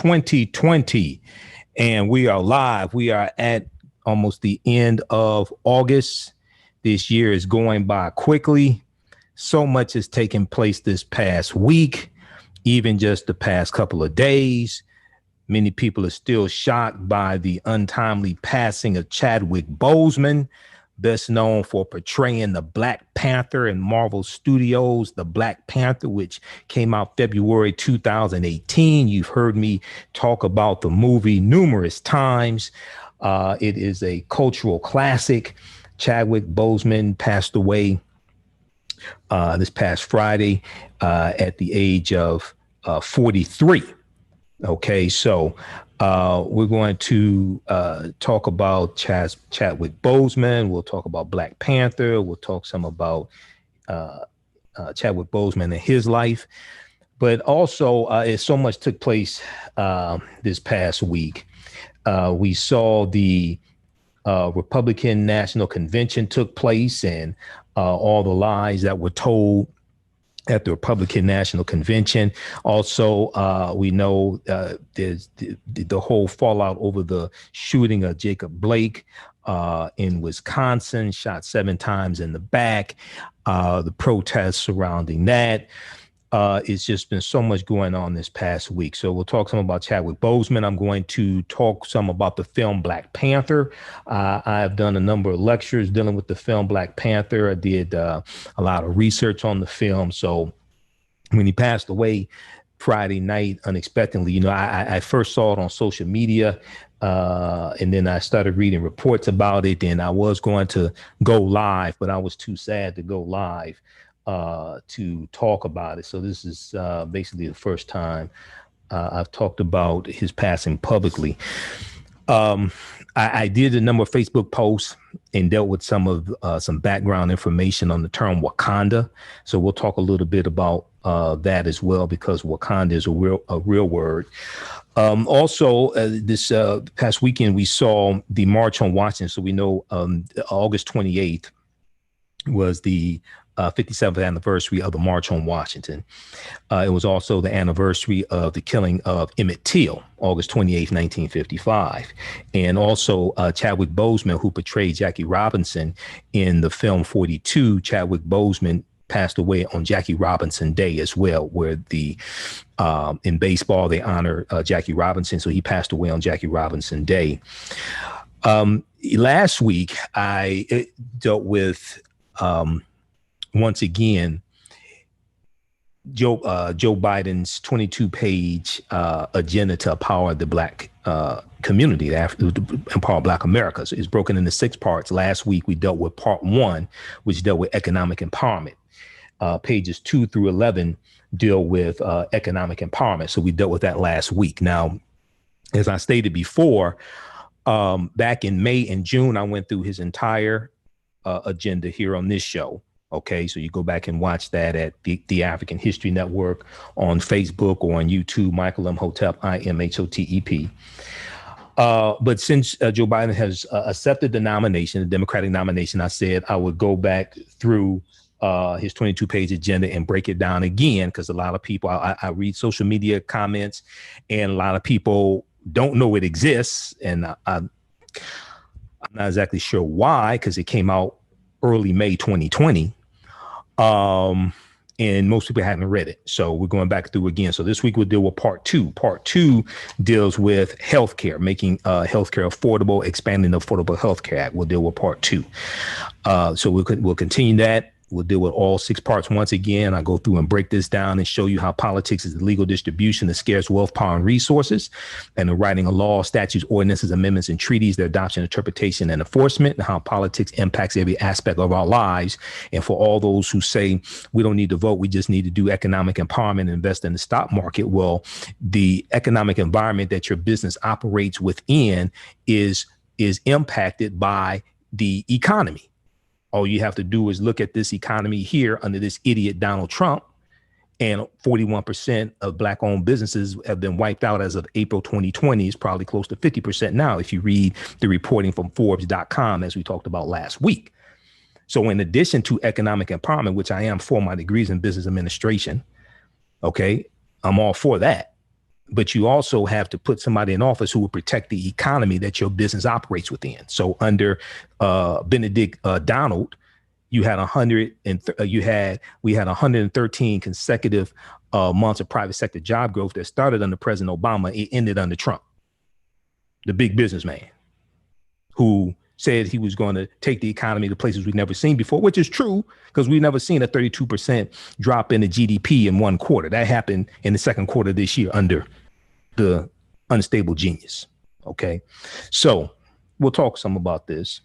2020, and we are live. We are at almost the end of August. This year is going by quickly. So much has taken place this past week, even just the past couple of days. Many people are still shocked by the untimely passing of Chadwick Boseman, best known for portraying the Black Panther in Marvel Studios, the Black Panther, which came out February 2018. You've heard me talk about the movie numerous times. It is a cultural classic. Chadwick Boseman passed away this past Friday at the age of 43. Okay, so we're going to talk about Chadwick Boseman. We'll talk about Black Panther. We'll talk some about Chadwick Boseman and his life. But also, so much took place this past week. We saw the Republican National Convention took place, and all the lies that were told at the Republican National Convention. Also, we know there's the whole fallout over the shooting of Jacob Blake in Wisconsin, shot 7 times in the back, the protests surrounding that. It's just been so much going on this past week. So we'll talk some about Chadwick Boseman. I'm going to talk some about the film Black Panther. I've done a number of lectures dealing with the film Black Panther. I did a lot of research on the film. So when he passed away Friday night unexpectedly, I first saw it on social media, and then I started reading reports about it, and I was going to go live, but I was too sad to go live to talk about it. So this is basically the first time I've talked about his passing publicly. I did a number of Facebook posts and dealt with some background information on the term Wakanda. So we'll talk a little bit about that as well, because Wakanda is a real word. Also, this past weekend, we saw the March on Washington. So we know August 28th was the 57th anniversary of the March on Washington. It was also the anniversary of the killing of Emmett Till, August 28th, 1955. And also Chadwick Boseman, who portrayed Jackie Robinson in the film 42, Chadwick Boseman passed away on Jackie Robinson Day as well, where in baseball, they honor Jackie Robinson. So he passed away on Jackie Robinson Day. Last week, I dealt with once again, Joe Biden's 22-page agenda to empower the Black community, empower Black America. So it's broken into 6 parts. Last week, we dealt with part 1, which dealt with economic empowerment. Pages 2 through 11 deal with economic empowerment. So we dealt with that last week. Now, as I stated before, back in May and June, I went through his entire agenda here on this show. Okay, so you go back and watch that at the African History Network on Facebook or on YouTube, Michael Imhotep, IMHOTEP. But since Joe Biden has accepted the nomination, the Democratic nomination, I said I would go back through his 22-page agenda and break it down again, because a lot of people, I read social media comments, and a lot of people don't know it exists. And I'm not exactly sure why, because it came out early May 2020. And most people haven't read it. So we're going back through again. So this week we'll deal with part 2. Part 2 deals with healthcare, making healthcare affordable, expanding the Affordable Health Care Act. We'll deal with part 2. So we'll continue that. We'll deal with all 6 parts once again. I go through and break this down and show you how politics is the legal distribution of scarce wealth, power, and resources, and the writing of laws, statutes, ordinances, amendments, and treaties, their adoption, interpretation, and enforcement, and how politics impacts every aspect of our lives. And for all those who say we don't need to vote, we just need to do economic empowerment and invest in the stock market. Well, the economic environment that your business operates within is impacted by the economy. All you have to do is look at this economy here under this idiot Donald Trump, and 41% of Black-owned businesses have been wiped out as of April 2020. It's probably close to 50% now if you read the reporting from Forbes.com, as we talked about last week. So in addition to economic empowerment, which I am for my degrees in business administration, okay, I'm all for that. but you also have to put somebody in office who will protect the economy that your business operates within. So under Benedict Donald, we had 113 consecutive months of private sector job growth that started under President Obama. It ended under Trump, the big businessman who said he was going to take the economy to places we've never seen before, which is true because we've never seen a 32% drop in the GDP in one quarter. That happened in the second quarter of this year under the unstable genius. Okay, so we'll talk some about this.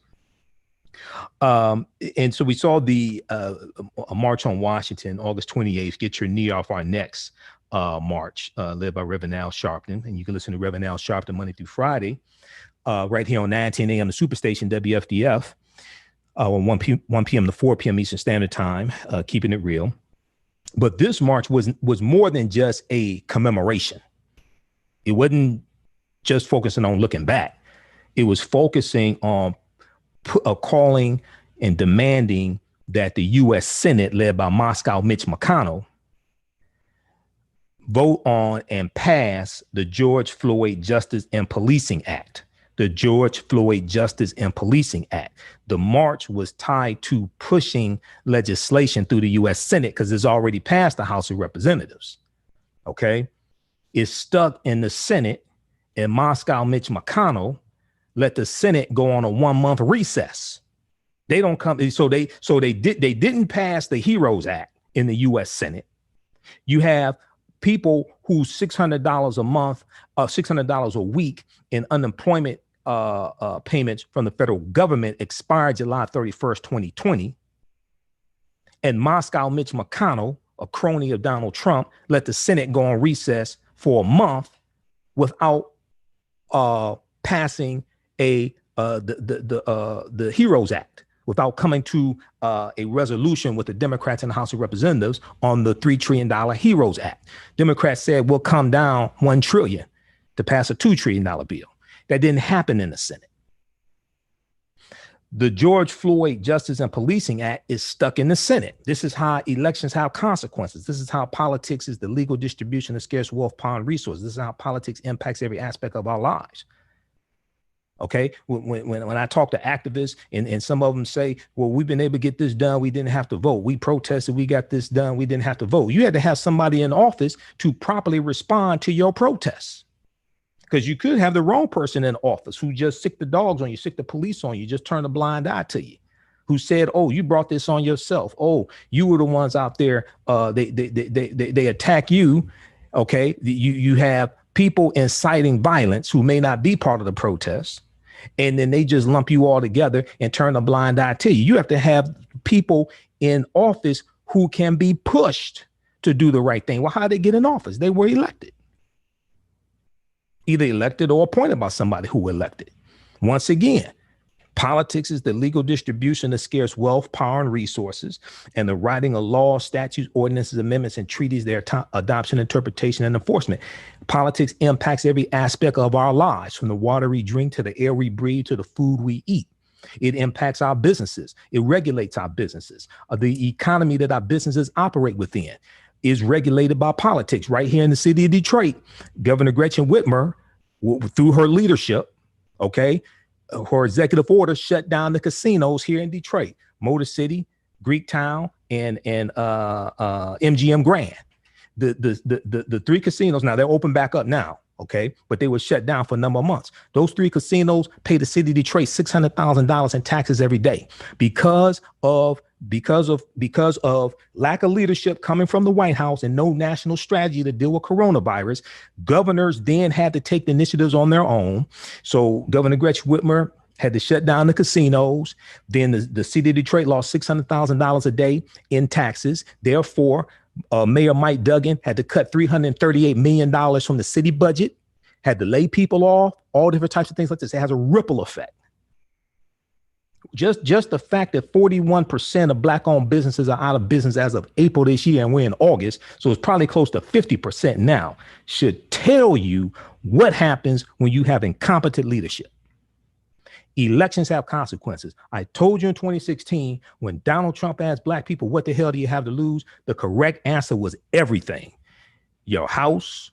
And so we saw the a march on Washington, August 28th, Get Your Knee Off Our Necks march, led by Reverend Al Sharpton. And you can listen to Reverend Al Sharpton Monday through Friday, right here on 9:10 a.m. the Superstation WFDF, on 1 p.m. to 4 p.m. Eastern Standard Time, keeping it real. But this march was more than just a commemoration. It wasn't just focusing on looking back. It was focusing on calling and demanding that the U.S. Senate, led by Moscow Mitch McConnell, vote on and pass the George Floyd Justice and Policing Act. The George Floyd Justice and Policing Act. The march was tied to pushing legislation through the U.S. Senate because it's already passed the House of Representatives. Okay. It's stuck in the Senate, and Moscow Mitch McConnell let the Senate go on a 1-month recess. They don't come. So they didn't pass the HEROES Act in the U.S. Senate. You have people who $600 a month, $600 a week in unemployment payments from the federal government expired July 31st, 2020. And Moscow Mitch McConnell, a crony of Donald Trump, let the Senate go on recess for a month without passing the HEROES Act, without coming to a resolution with the Democrats in the House of Representatives on the $3 trillion HEROES Act. Democrats said we'll come down $1 trillion to pass a $2 trillion bill. That didn't happen in the Senate. The George Floyd Justice and Policing Act is stuck in the Senate. This is how elections have consequences. This is how politics is the legal distribution of scarce wealth, power, and resources. This is how politics impacts every aspect of our lives. Okay, when I talk to activists and some of them say, well, we've been able to get this done. We didn't have to vote. We protested. We got this done. We didn't have to vote. You had to have somebody in office to properly respond to your protests. Because you could have the wrong person in office who just sick the dogs on you, sick the police on you, just turn a blind eye to you, who said, oh, you brought this on yourself. Oh, you were the ones out there. They attack you. OK, you have people inciting violence who may not be part of the protest. And then they just lump you all together and turn a blind eye to you. You have to have people in office who can be pushed to do the right thing. Well, how did they get in office? They were elected. Either elected or appointed by somebody who elected. Once again, politics is the legal distribution of scarce wealth, power, and resources, and the writing of laws, statutes, ordinances, amendments, and treaties, their adoption, interpretation, and enforcement. Politics impacts every aspect of our lives, from the water we drink to the air we breathe to the food we eat. It impacts our businesses. It regulates our businesses. The economy that our businesses operate within is regulated by politics. Right here in the city of Detroit, Governor Gretchen Whitmer, through her leadership, okay, her executive order shut down the casinos here in Detroit, Motor City, Greektown, and MGM Grand. The three casinos, now they're open back up now, okay, but they were shut down for a number of months. Those three casinos pay the city of Detroit $600,000 in taxes every day because of lack of leadership coming from the White House and no national strategy to deal with coronavirus. Governors then had to take the initiatives on their own. So Governor Gretchen Whitmer had to shut down the casinos. Then the city of Detroit lost $600,000 a day in taxes. Therefore, Mayor Mike Duggan had to cut $338 million from the city budget, had to lay people off, all different types of things like this. It has a ripple effect. Just the fact that 41% of Black-owned businesses are out of business as of April this year, and we're in August, so it's probably close to 50% now, should tell you what happens when you have incompetent leadership. Elections have consequences. I told you in 2016, when Donald Trump asked Black people, what the hell do you have to lose? The correct answer was everything. Your house,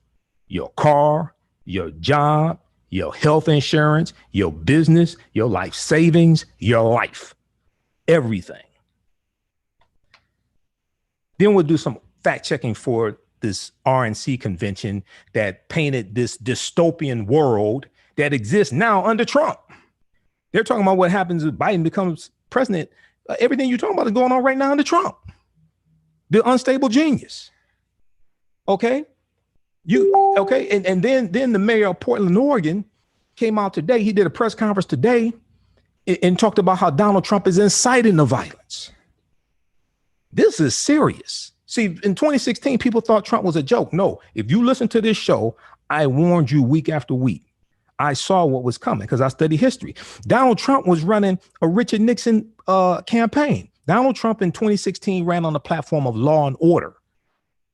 your car, your job, your health insurance, your business, your life savings, your life, everything. Then we'll do some fact checking for this RNC convention that painted this dystopian world that exists now under Trump. They're talking about what happens if Biden becomes president. Everything you're talking about is going on right now under Trump, the unstable genius. Okay. And then the mayor of Portland, Oregon came out today. He did a press conference today and talked about how Donald Trump is inciting the violence. This is serious. See, in 2016, people thought Trump was a joke. No, if you listen to this show, I warned you week after week. I saw what was coming because I study history. Donald Trump was running a Richard Nixon campaign. Donald Trump in 2016 ran on the platform of law and order.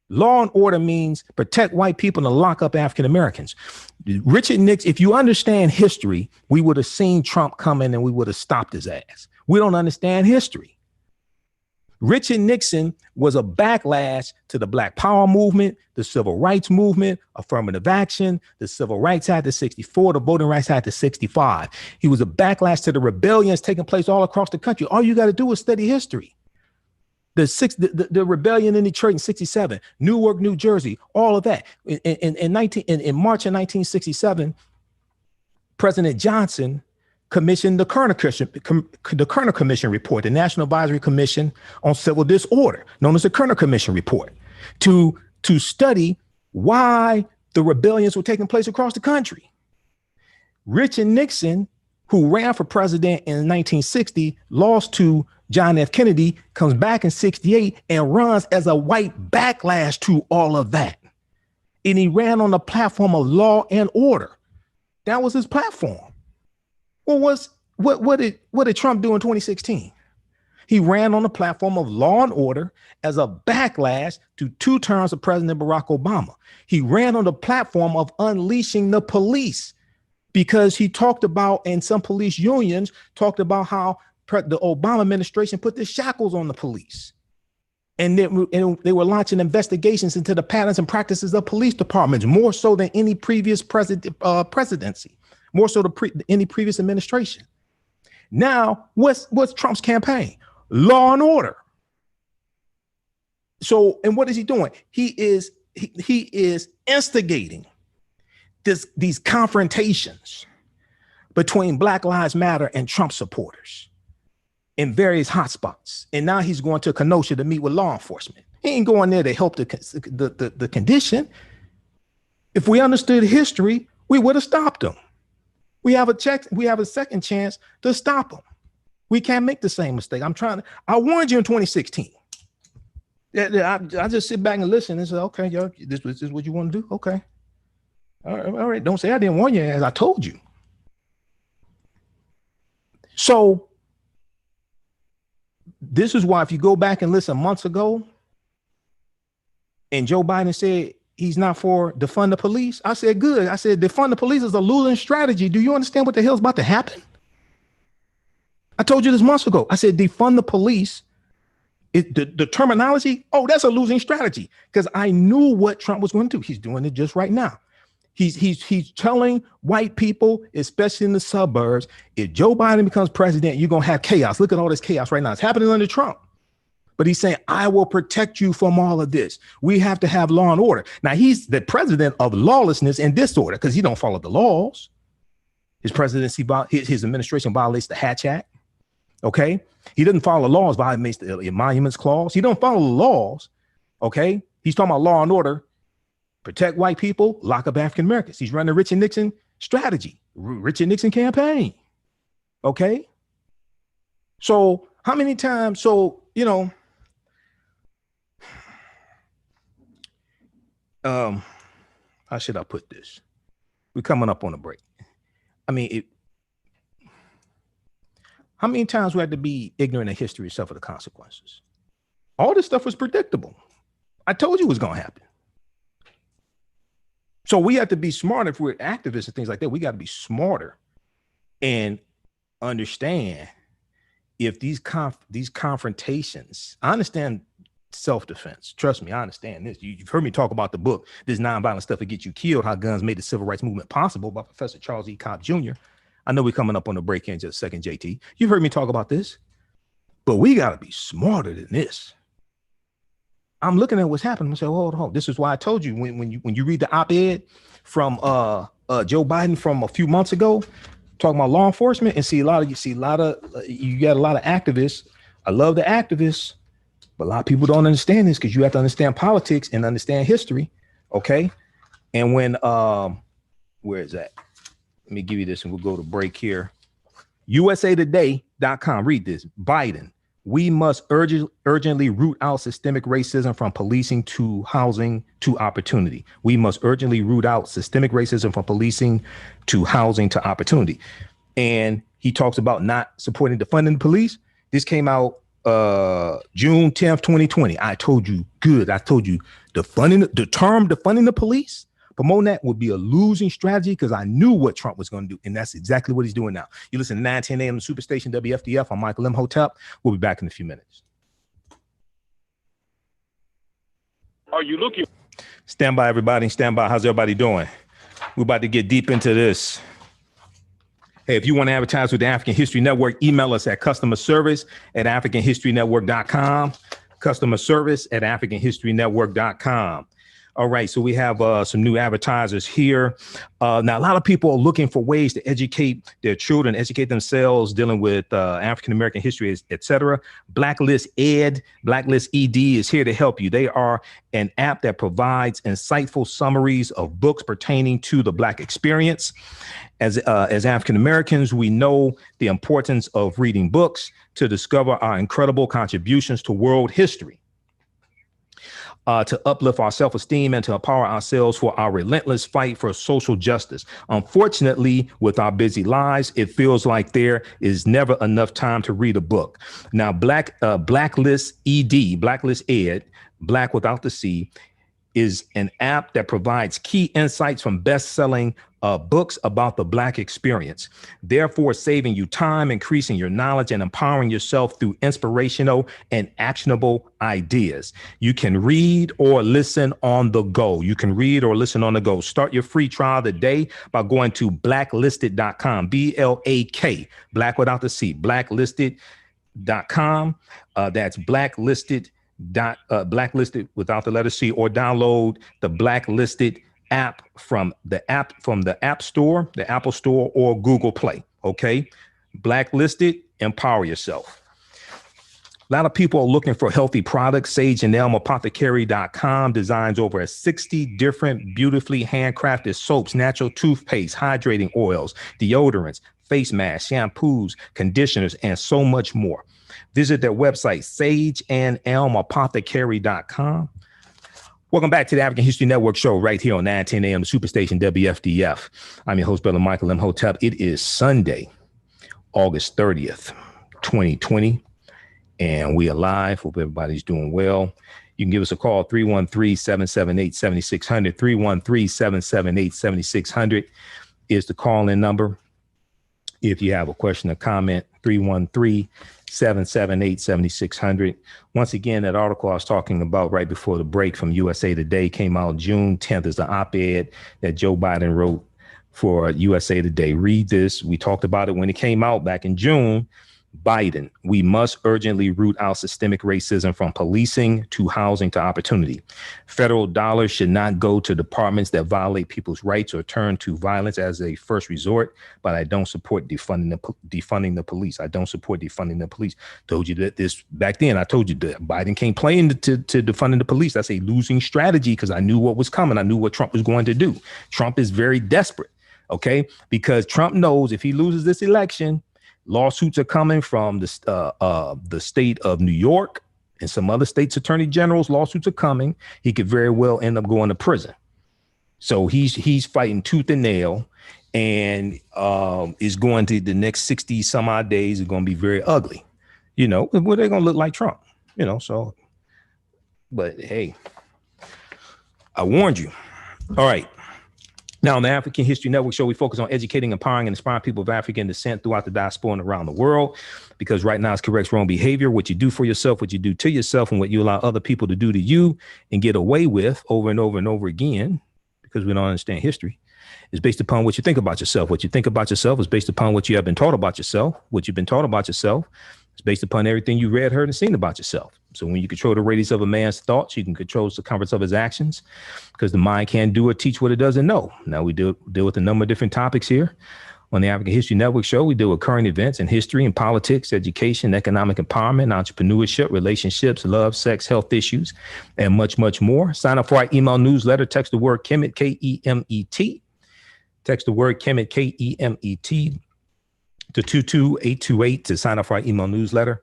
Law and order means protect white people and lock up African Americans. Richard Nixon, if you understand history, we would have seen Trump coming and we would have stopped his ass. We don't understand history. Richard Nixon was a backlash to the Black Power movement, the Civil Rights movement, affirmative action, the Civil Rights Act of 64, the Voting Rights Act of 65. He was a backlash to the rebellions taking place all across the country. All you got to do is study history. The rebellion in Detroit in 67, Newark, New Jersey, all of that. In March of 1967, President Johnson commissioned the Kerner Commission report, the National Advisory Commission on Civil Disorder, known as the Kerner Commission report, to study why the rebellions were taking place across the country. Richard Nixon, who ran for president in 1960, lost to John F. Kennedy, comes back in 68 and runs as a white backlash to all of that. And he ran on the platform of law and order. That was his platform. Well, what did Trump do in 2016? He ran on the platform of law and order as a backlash to 2 terms of President Barack Obama. He ran on the platform of unleashing the police because he talked about, and some police unions talked about how the Obama administration put the shackles on the police. And they were launching investigations into the patterns and practices of police departments, more so than any previous presidency. More so than any previous administration. Now, what's Trump's campaign? Law and order. So, and what is he doing? He is instigating these confrontations between Black Lives Matter and Trump supporters in various hotspots. And now he's going to Kenosha to meet with law enforcement. He ain't going there to help the condition. If we understood history, we would have stopped him. We have a second chance to stop them. We can't make the same mistake. I warned you in 2016. I just sit back and listen and say, okay, yo, this is what you want to do? Okay. All right. Don't say I didn't warn you, as I told you. So this is why if you go back and listen months ago, and Joe Biden said, he's not for defund the police. I said, good. I said, defund the police is a losing strategy. Do you understand what the hell's about to happen? I told you this months ago. I said, defund the police. The terminology, that's a losing strategy because I knew what Trump was going to do. He's doing it just right now. He's telling white people, especially in the suburbs, if Joe Biden becomes president, you're going to have chaos. Look at all this chaos right now. It's happening under Trump. But he's saying, I will protect you from all of this. We have to have law and order. Now, he's the president of lawlessness and disorder because he don't follow the laws. His presidency, his administration violates the Hatch Act. Okay. He doesn't follow the laws, violates the Emoluments Clause. He don't follow the laws. Okay. He's talking about law and order, protect white people, lock up African Americans. He's running the Richard Nixon strategy, Richard Nixon campaign. Okay. So how many times? So, how should I put this? We're coming up on a break. I mean, how many times we had to be ignorant of history and suffer the consequences? All this stuff was predictable. I told you it was going to happen. So we have to be smart. If we're activists and things like that, we got to be smarter and understand if these confrontations, I understand self-defense. Trust me, I understand this. You've heard me talk about the book, This Nonviolent Stuff That Gets You Killed, How Guns Made the Civil Rights Movement Possible by Professor Charles E. Cobb Jr. I know we're coming up on the break in just a second, JT. You've heard me talk about this, but we got to be smarter than this. I'm looking at what's happening. I say, hold on. This is why I told you when you read the op-ed from Joe Biden from a few months ago, talking about law enforcement, and you got a lot of activists. I love the activists, but a lot of people don't understand this because you have to understand politics and understand history. Okay. And when where is that? Let me give you this and we'll go to break here. USAtoday.com. Read this. Biden. We must urgently root out systemic racism from policing to housing to opportunity. We must urgently root out systemic racism from policing to housing to opportunity. And he talks about not supporting defunding the police. This came out June 10th, 2020. I told you the term defunding the police, promoting that would be a losing strategy because I knew what Trump was going to do. And that's exactly what he's doing now. You listen to 9:10 a.m. Superstation WFDF. I'm Michael M. Hotep. We'll be back in a few minutes. Are you looking? Stand by, everybody. Stand by. How's everybody doing? We're about to get deep into this. Hey, if you want to advertise with the African History Network, email us at customerservice@africanhistorynetwork.com. Customerservice@africanhistorynetwork.com. All right, so we have some new advertisers here. Now, a lot of people are looking for ways to educate their children, educate themselves, dealing with African-American history, et cetera. Blacklist ED is here to help you. They are an app that provides insightful summaries of books pertaining to the Black experience. As African-Americans, we know the importance of reading books to discover our incredible contributions to world history. To uplift our self-esteem and to empower ourselves for our relentless fight for social justice. Unfortunately, with our busy lives, it feels like there is never enough time to read a book. Now, Blacklist ED, Black without the C, is an app that provides key insights from best-selling books about the Black experience, therefore saving you time, increasing your knowledge, and empowering yourself through inspirational and actionable ideas. You can read or listen on the go. Start your free trial today by going to blacklisted.com, BLAK, Black without the C, blacklisted.com. That's blacklisted. Blacklisted without the letter C, or download the Blacklisted app from the App Store, the Apple Store, or Google Play. Okay, Blacklisted, empower yourself. A lot of people are looking for healthy products. Sage and Elm Apothecary.com designs over 60 different beautifully handcrafted soaps, natural toothpaste, hydrating oils, deodorants, face masks, shampoos, conditioners, and so much more. Visit their website, sageandelmapothecary.com. Welcome back to the African History Network show right here on 9:10 a.m. Superstation WFDF. I'm your host, Brother Michael M. Hotep. It is Sunday, August 30th, 2020, and we are live. Hope everybody's doing well. You can give us a call, 313-778-7600. 313-778-7600 is the call-in number. If you have a question or comment, 313-778-7600. Once again, that article I was talking about right before the break from USA Today came out June 10th. Is the op-ed that Joe Biden wrote for USA Today. Read this. We talked about it when it came out back in June. Biden, we must urgently root out systemic racism from policing to housing to opportunity. Federal dollars should not go to departments that violate people's rights or turn to violence as a first resort, but I don't support defunding the police. I don't support defunding the police. Told you that this back then. I told you that Biden can't play into defunding the police. That's a losing strategy because I knew what was coming. I knew what Trump was going to do. Trump is very desperate, okay? Because Trump knows if he loses this election, lawsuits are coming from the state of New York and some other states' attorney generals. Lawsuits are coming. He could very well end up going to prison. So he's fighting tooth and nail, and is going to the next 60 some odd days are going to be very ugly. You know, well, they're going to look like Trump. You know, so. But hey, I warned you. All right. Now, on the African History Network show, we focus on educating, empowering, and inspiring people of African descent throughout the diaspora and around the world. Because right now, it's corrects wrong behavior. What you do for yourself, what you do to yourself, and what you allow other people to do to you and get away with over and over and over again, because we don't understand history, is based upon what you think about yourself. What you think about yourself is based upon what you have been taught about yourself. What you've been taught about yourself is based upon everything you read, heard, and seen about yourself. So when you control the radius of a man's thoughts, you can control the circumference of his actions, because the mind can't do or teach what it doesn't know. Now, we deal with a number of different topics here on the African History Network show. We deal with current events in history and politics, education, economic empowerment, entrepreneurship, relationships, love, sex, health issues, and much, much more. Sign up for our email newsletter. Text the word Kemet, K-E-M-E-T. Text the word Kemet, K-E-M-E-T, to 22828 to sign up for our email newsletter.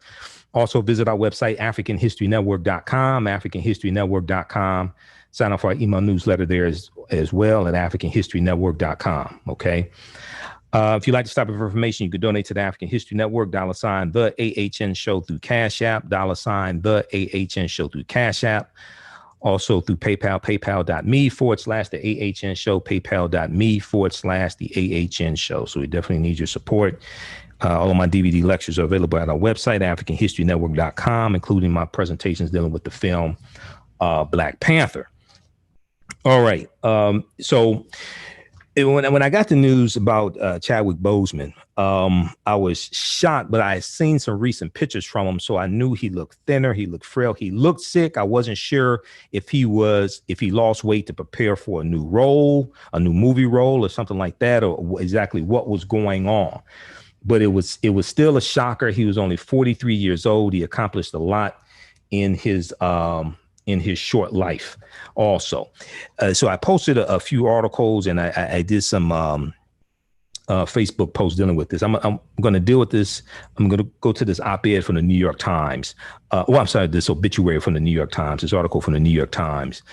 Also visit our website, AfricanHistoryNetwork.com, AfricanHistoryNetwork.com. Sign up for our email newsletter there as well at AfricanHistoryNetwork.com. Okay. If you'd like to stop for information, you could donate to the African History Network, $ the AHN show through Cash App, $ the AHN show through Cash App. Also through PayPal, paypal.me/the AHN show, paypal.me/the AHN show. So we definitely need your support. All of my DVD lectures are available at our website, AfricanHistoryNetwork.com, including my presentations dealing with the film Black Panther. All right. So when I got the news about Chadwick Boseman, I was shocked, but I had seen some recent pictures from him, so I knew he looked thinner, he looked frail, he looked sick. I wasn't sure if he lost weight to prepare for a new role, a new movie role, or something like that, or exactly what was going on. But it was still a shocker. He was only 43 years old. He accomplished a lot in his short life also. So I posted a few articles, and I did some Facebook posts dealing with this. I'm going to deal with this. I'm going to go to this op-ed from the New York Times. This obituary from the New York Times, this article from the New York Times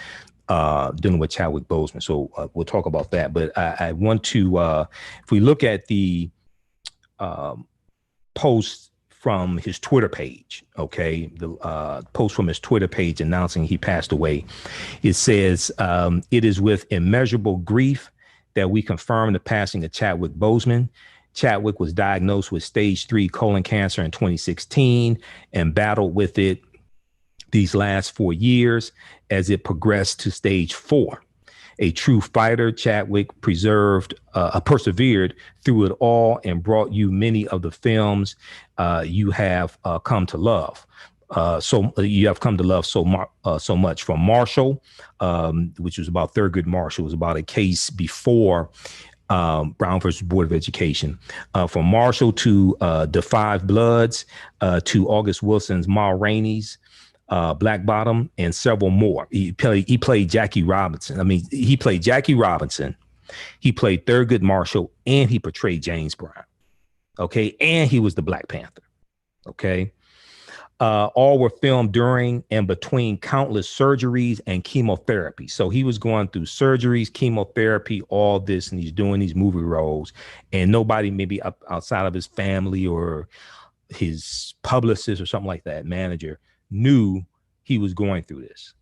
dealing with Chadwick Boseman. So we'll talk about that. But I want to, if we look at the post from his Twitter page, okay, the post from his Twitter page announcing he passed away, it says, it is with immeasurable grief that we confirm the passing of Chadwick Boseman. Chadwick was diagnosed with stage 3 colon cancer in 2016 and battled with it these last 4 years as it progressed to stage 4. A true fighter, Chadwick persevered through it all and brought you many of the films you have come to love. So you have come to love so much. From Marshall, which was about Thurgood Marshall, was about a case before Brown versus Board of Education. From Marshall to The Five Bloods, to August Wilson's Ma Rainey's Black Bottom, and several more. He played Jackie Robinson. I mean, he played Jackie Robinson. He played Thurgood Marshall, and he portrayed James Brown. Okay, and he was the Black Panther. Okay. All were filmed during and between countless surgeries and chemotherapy. So he was going through surgeries, chemotherapy, all this, and he's doing these movie roles, and nobody maybe outside of his family or his publicist or something like that, manager, knew he was going through this.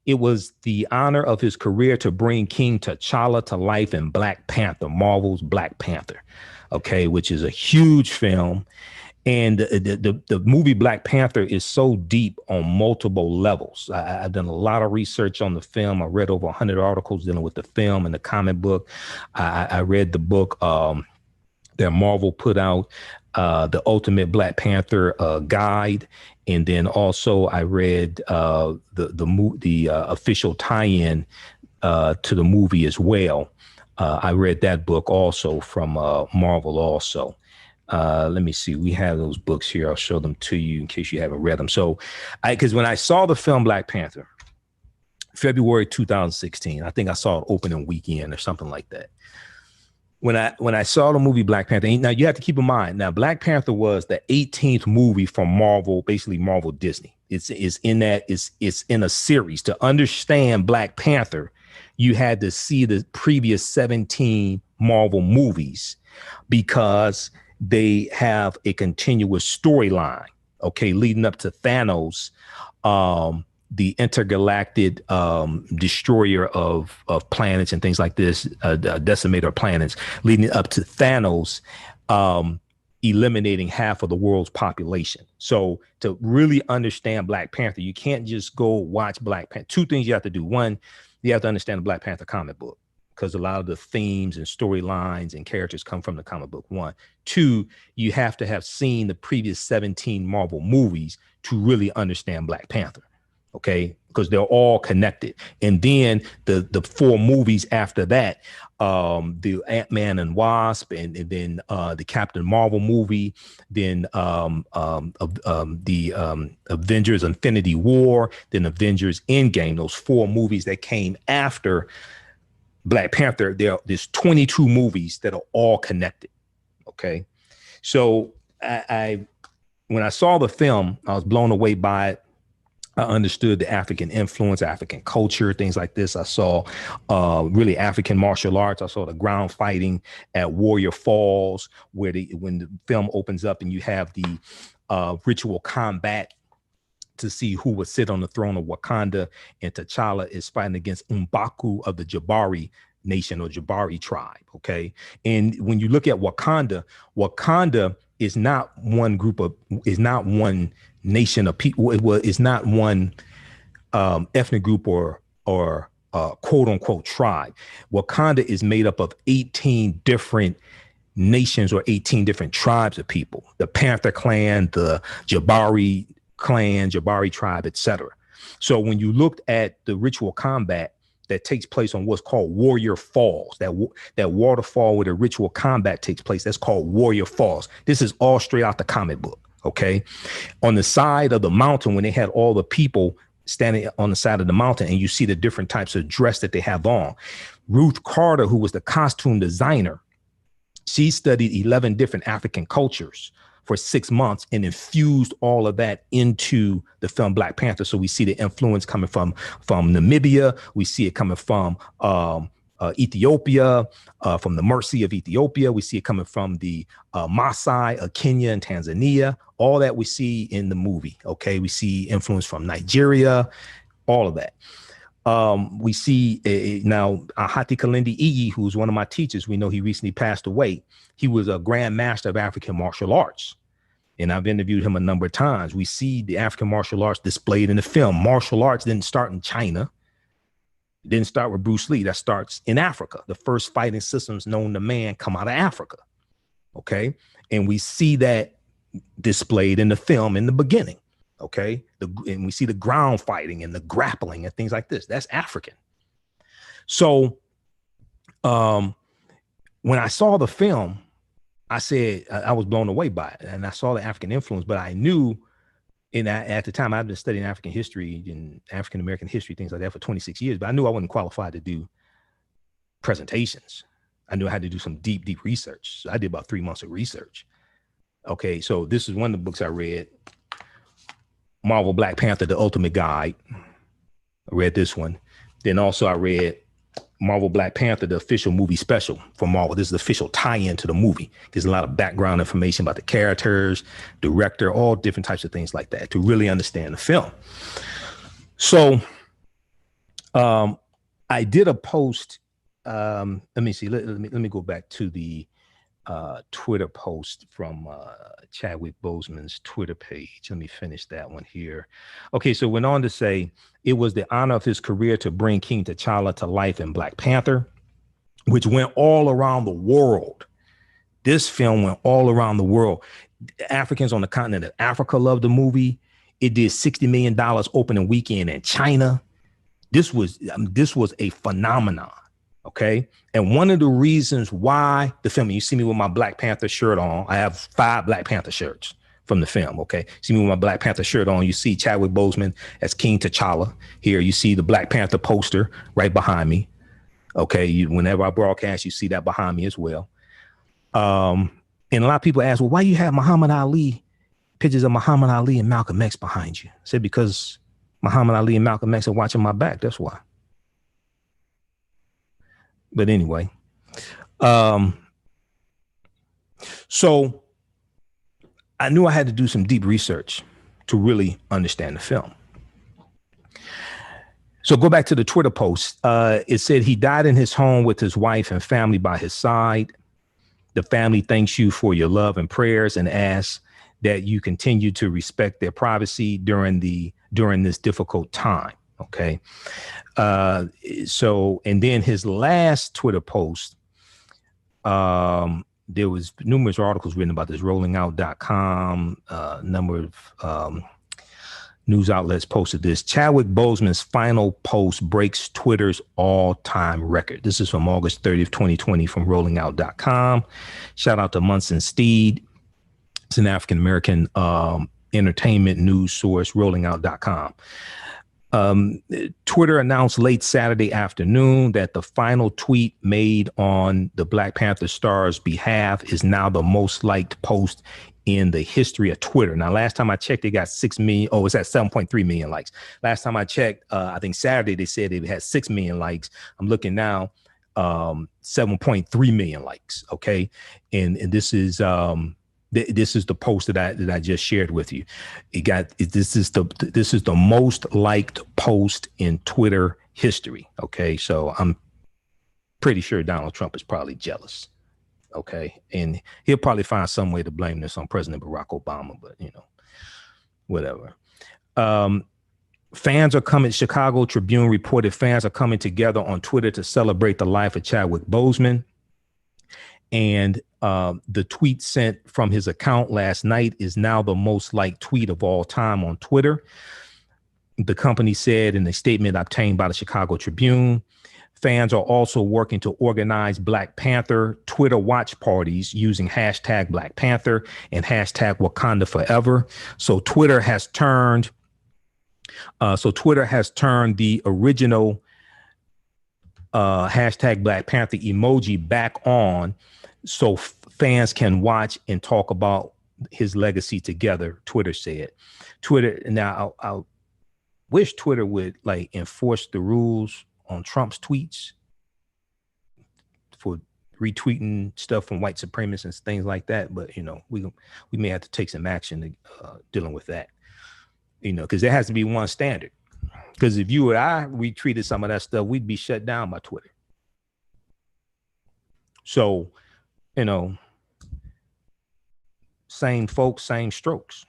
It was the honor of his career to bring King T'Challa to life in Black Panther, Marvel's Black Panther, okay, which is a huge film. And the movie Black Panther is so deep on multiple levels. I've done a lot of research on the film. I read over 100 articles dealing with the film and the comic book. I read the book that Marvel put out, the Ultimate Black Panther Guide. And then also I read the official tie-in to the movie as well. I read that book also from Marvel also. Let me see. We have those books here. I'll show them to you in case you haven't read them. So because when I saw the film Black Panther, February 2016, I think I saw it opening weekend or something like that. When I saw the movie Black Panther, now you have to keep in mind, now Black Panther was the 18th movie from Marvel, basically Marvel Disney. It's in a series. To understand Black Panther, you had to see the previous 17 Marvel movies because they have a continuous storyline, okay, leading up to Thanos the intergalactic destroyer of planets and things like this, decimator of planets, leading up to Thanos eliminating half of the world's population. So to really understand Black Panther, you can't just go watch Black Panther. Two things you have to do. One, you have to understand the Black Panther comic book, because a lot of the themes and storylines and characters come from the comic book. One. Two, you have to have seen the previous 17 Marvel movies to really understand Black Panther. Okay, because they're all connected. And then the four movies after that, the Ant-Man and Wasp, and then the Captain Marvel movie, then the Avengers Infinity War, then Avengers Endgame, those four movies that came after Black Panther. There's 22 movies that are all connected. Okay, so I when I saw the film, I was blown away by it. I understood the African influence, African culture, things like this. I saw really African martial arts. I saw the ground fighting at Warrior Falls, where when the film opens up and you have the ritual combat to see who would sit on the throne of Wakanda, and T'Challa is fighting against M'Baku of the Jabari nation or Jabari tribe. Okay. And when you look at Wakanda, Wakanda is not one nation of people. It's not one ethnic group or quote unquote tribe. Wakanda is made up of 18 different nations or 18 different tribes of people. The Panther clan, the Jabari clan, Jabari tribe, etc. So when you looked at the ritual combat that takes place on what's called Warrior Falls, that waterfall where the ritual combat takes place, that's called Warrior Falls. This is all straight out the comic book. Okay. On the side of the mountain, when they had all the people standing on the side of the mountain, and you see the different types of dress that they have on, Ruth Carter, who was the costume designer, she studied 11 different African cultures for 6 months and infused all of that into the film Black Panther. So we see the influence coming from Namibia. We see it coming from Ethiopia, from the Mercy of Ethiopia. We see it coming from the Maasai of Kenya and Tanzania. All that we see in the movie. Okay, we see influence from Nigeria, all of that. We see now Ahati Kalindi Igi, who's one of my teachers. We know he recently passed away. He was a grand master of African martial arts, and I've interviewed him a number of times. We see the African martial arts displayed in the film. Martial arts didn't start in China. It didn't start with Bruce Lee. That starts in Africa. The first fighting systems known to man come out of Africa. Okay, and we see that displayed in the film in the beginning. Okay, and we see the ground fighting and the grappling and things like this. That's African. So when I saw the film, I said I was blown away by it, and I saw the African influence. But I knew, at the time, I've been studying African history and African American history, things like that, for 26 years. But I knew I wasn't qualified to do presentations. I knew I had to do some deep research. So I did about 3 months of research. Okay, so this is one of the books I read. Marvel Black Panther, The Ultimate Guide. I read this one. Then also I read Marvel Black Panther, the official movie special from Marvel. This is the official tie-in to the movie. There's a lot of background information about the characters, director, all different types of things like that to really understand the film. So I did a post. Let me see. Let me go back to the Twitter post from Chadwick Boseman's Twitter page. Let me finish that one here. Okay, so went on to say it was the honor of his career to bring King T'Challa to life in Black Panther, which went all around the world. This film went all around the world. Africans on the continent of Africa loved the movie. It did $60 million opening weekend in China. This was a phenomenon. Okay. And one of the reasons why the film, you see me with my Black Panther shirt on. I have 5 Black Panther shirts from the film. Okay. See me with my Black Panther shirt on. You see Chadwick Boseman as King T'Challa here. You see the Black Panther poster right behind me. Okay. Whenever I broadcast, you see that behind me as well. And a lot of people ask, well, why you have Muhammad Ali, pictures of Muhammad Ali and Malcolm X behind you? I said, because Muhammad Ali and Malcolm X are watching my back. That's why. But anyway, so I knew I had to do some deep research to really understand the film. So go back to the Twitter post. It said he died in his home with his wife and family by his side. The family thanks you for your love and prayers and asks that you continue to respect their privacy during this difficult time. Okay. So, and then his last Twitter post, there was numerous articles written about this, rollingout.com, number of news outlets posted this. Chadwick Boseman's final post breaks Twitter's all-time record. This is from August 30th, 2020 from rollingout.com. Shout out to Munson Steed. It's an African-American entertainment news source, rollingout.com. Twitter announced late Saturday afternoon that the final tweet made on the Black Panther star's behalf is now the most liked post in the history of Twitter. Now, last time I checked, it got 6 million. Oh, it's at 7.3 million likes. Last time I checked, I think Saturday, they said it had 6 million likes. I'm looking now, 7.3 million likes. Okay. And this is, this is the post that I just shared with you. This is the most liked post in Twitter history. Okay. So I'm pretty sure Donald Trump is probably jealous. Okay. And he'll probably find some way to blame this on President Barack Obama, but whatever. Fans are coming. Chicago Tribune reported fans are coming together on Twitter to celebrate the life of Chadwick Boseman. And the tweet sent from his account last night is now the most liked tweet of all time on Twitter. The company said in a statement obtained by the Chicago Tribune, fans are also working to organize Black Panther Twitter watch parties using hashtag Black Panther and hashtag Wakanda Forever. So Twitter has turned the original hashtag Black Panther emoji back on so fans can watch and talk about his legacy together, Twitter said. Twitter, now I wish Twitter would like enforce the rules on Trump's tweets for retweeting stuff from white supremacists and things like that. But, we may have to take some action dealing with that, because there has to be one standard. Because if you or I retweeted some of that stuff, we'd be shut down by Twitter. So, same folks, same strokes.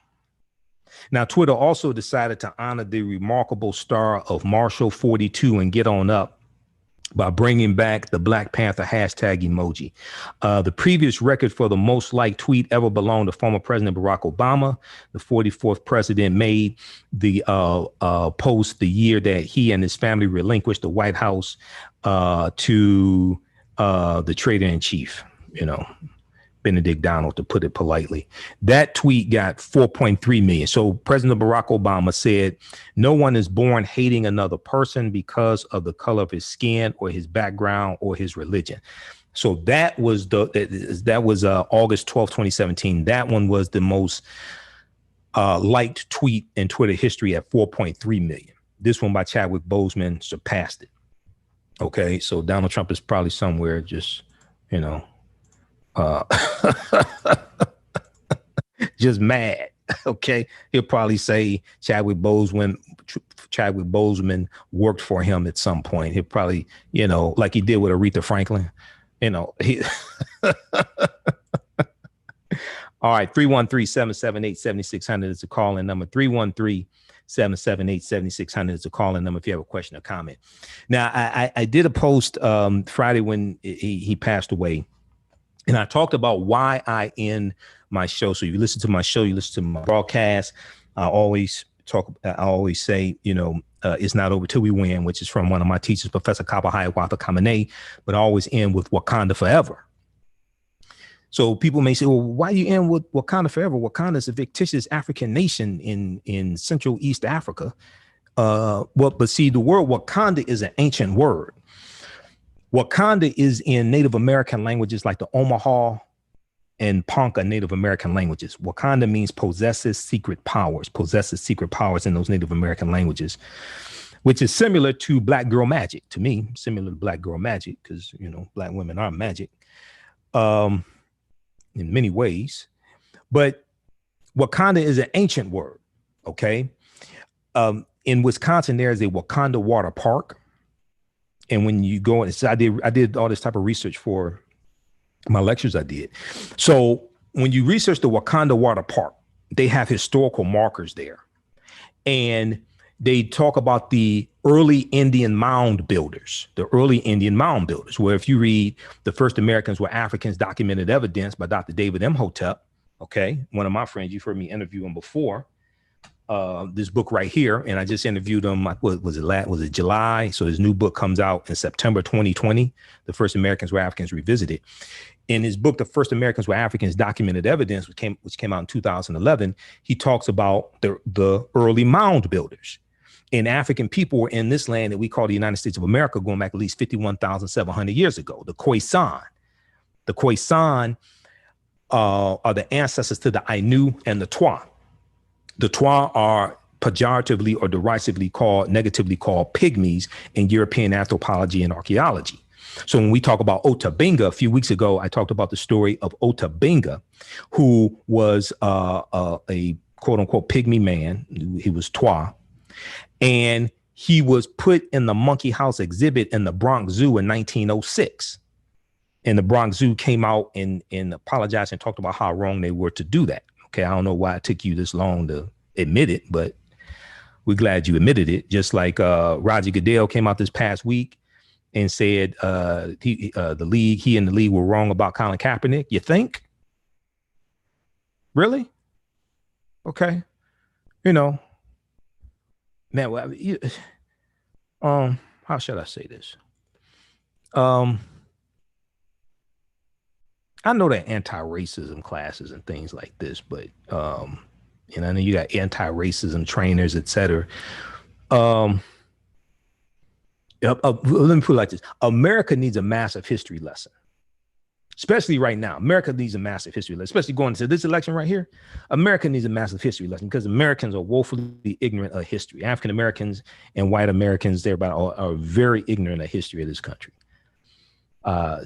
Now, Twitter also decided to honor the remarkable star of Marshall 42 and Get On Up by bringing back the Black Panther hashtag emoji. The previous record for the most liked tweet ever belonged to former President Barack Obama. The 44th president made the post the year that he and his family relinquished the White House to the traitor in chief, Benedict Donald, to put it politely. That tweet got 4.3 million. So President Barack Obama said, no one is born hating another person because of the color of his skin or his background or his religion. So that was August 12, 2017. That one was the most liked tweet in Twitter history at 4.3 million. This one by Chadwick Boseman surpassed it. Okay, so Donald Trump is probably somewhere just, just mad. Okay, he'll probably say Chadwick Boseman worked for him at some point. He'll probably, like he did with Aretha Franklin, he all right, 313-778-7600 is the call-in number. 313-778-7600 is the call-in number if you have a question or comment. Now, I did a post Friday when he passed away, and I talked about why I end my show. So you listen to my show, you listen to my broadcast. I always say, it's not over till we win, which is from one of my teachers, Professor Kaba Hiawatha Kamene, but I always end with Wakanda Forever. So people may say, well, why do you end with Wakanda Forever? Wakanda is a fictitious African nation in Central East Africa. But see, the word Wakanda is an ancient word. Wakanda is in Native American languages like the Omaha and Ponca Native American languages. Wakanda means possesses secret powers in those Native American languages, which is similar to Black Girl Magic to me, similar to Black Girl Magic, because, Black women are magic. In many ways, but Wakanda is an ancient word. Okay. in Wisconsin, there's a Wakanda water park. And when you go in, so I did all this type of research for my lectures I did. So when you research the Wakanda water park, they have historical markers there. And they talk about the early Indian mound builders, where if you read The First Americans Were Africans, Documented Evidence by Dr. David M. Hotep, okay, one of my friends, you've heard me interview him before, this book right here, and I just interviewed him. Was it July? So his new book comes out in September 2020. The First Americans Were Africans Revisited. In his book, The First Americans Were Africans, Documented Evidence, which came out in 2011, he talks about the early mound builders. And African people were in this land that we call the United States of America going back at least 51,700 years ago. The Khoisan. The Khoisan are the ancestors to the Ainu and the Twa. The Twa are pejoratively or derisively negatively called pygmies in European anthropology and archaeology. So when we talk about Otabinga, a few weeks ago, I talked about the story of Otabinga, who was a quote unquote pygmy man. He was Twa. And he was put in the monkey house exhibit in the Bronx Zoo in 1906. And the Bronx Zoo came out and apologized and talked about how wrong they were to do that. Okay, I don't know why it took you this long to admit it, but we're glad you admitted it. Just like Roger Goodell came out this past week and said he and the league were wrong about Colin Kaepernick. You think? Really? Okay. You know, man. Well, how should I say this? I know that anti-racism classes and things like this, but and I know you got anti-racism trainers, et cetera. Let me put it like this. America needs a massive history lesson, especially right now. America needs a massive history lesson, especially going into this election right here. America needs a massive history lesson because Americans are woefully ignorant of history. African Americans and white Americans, are very ignorant of history of this country.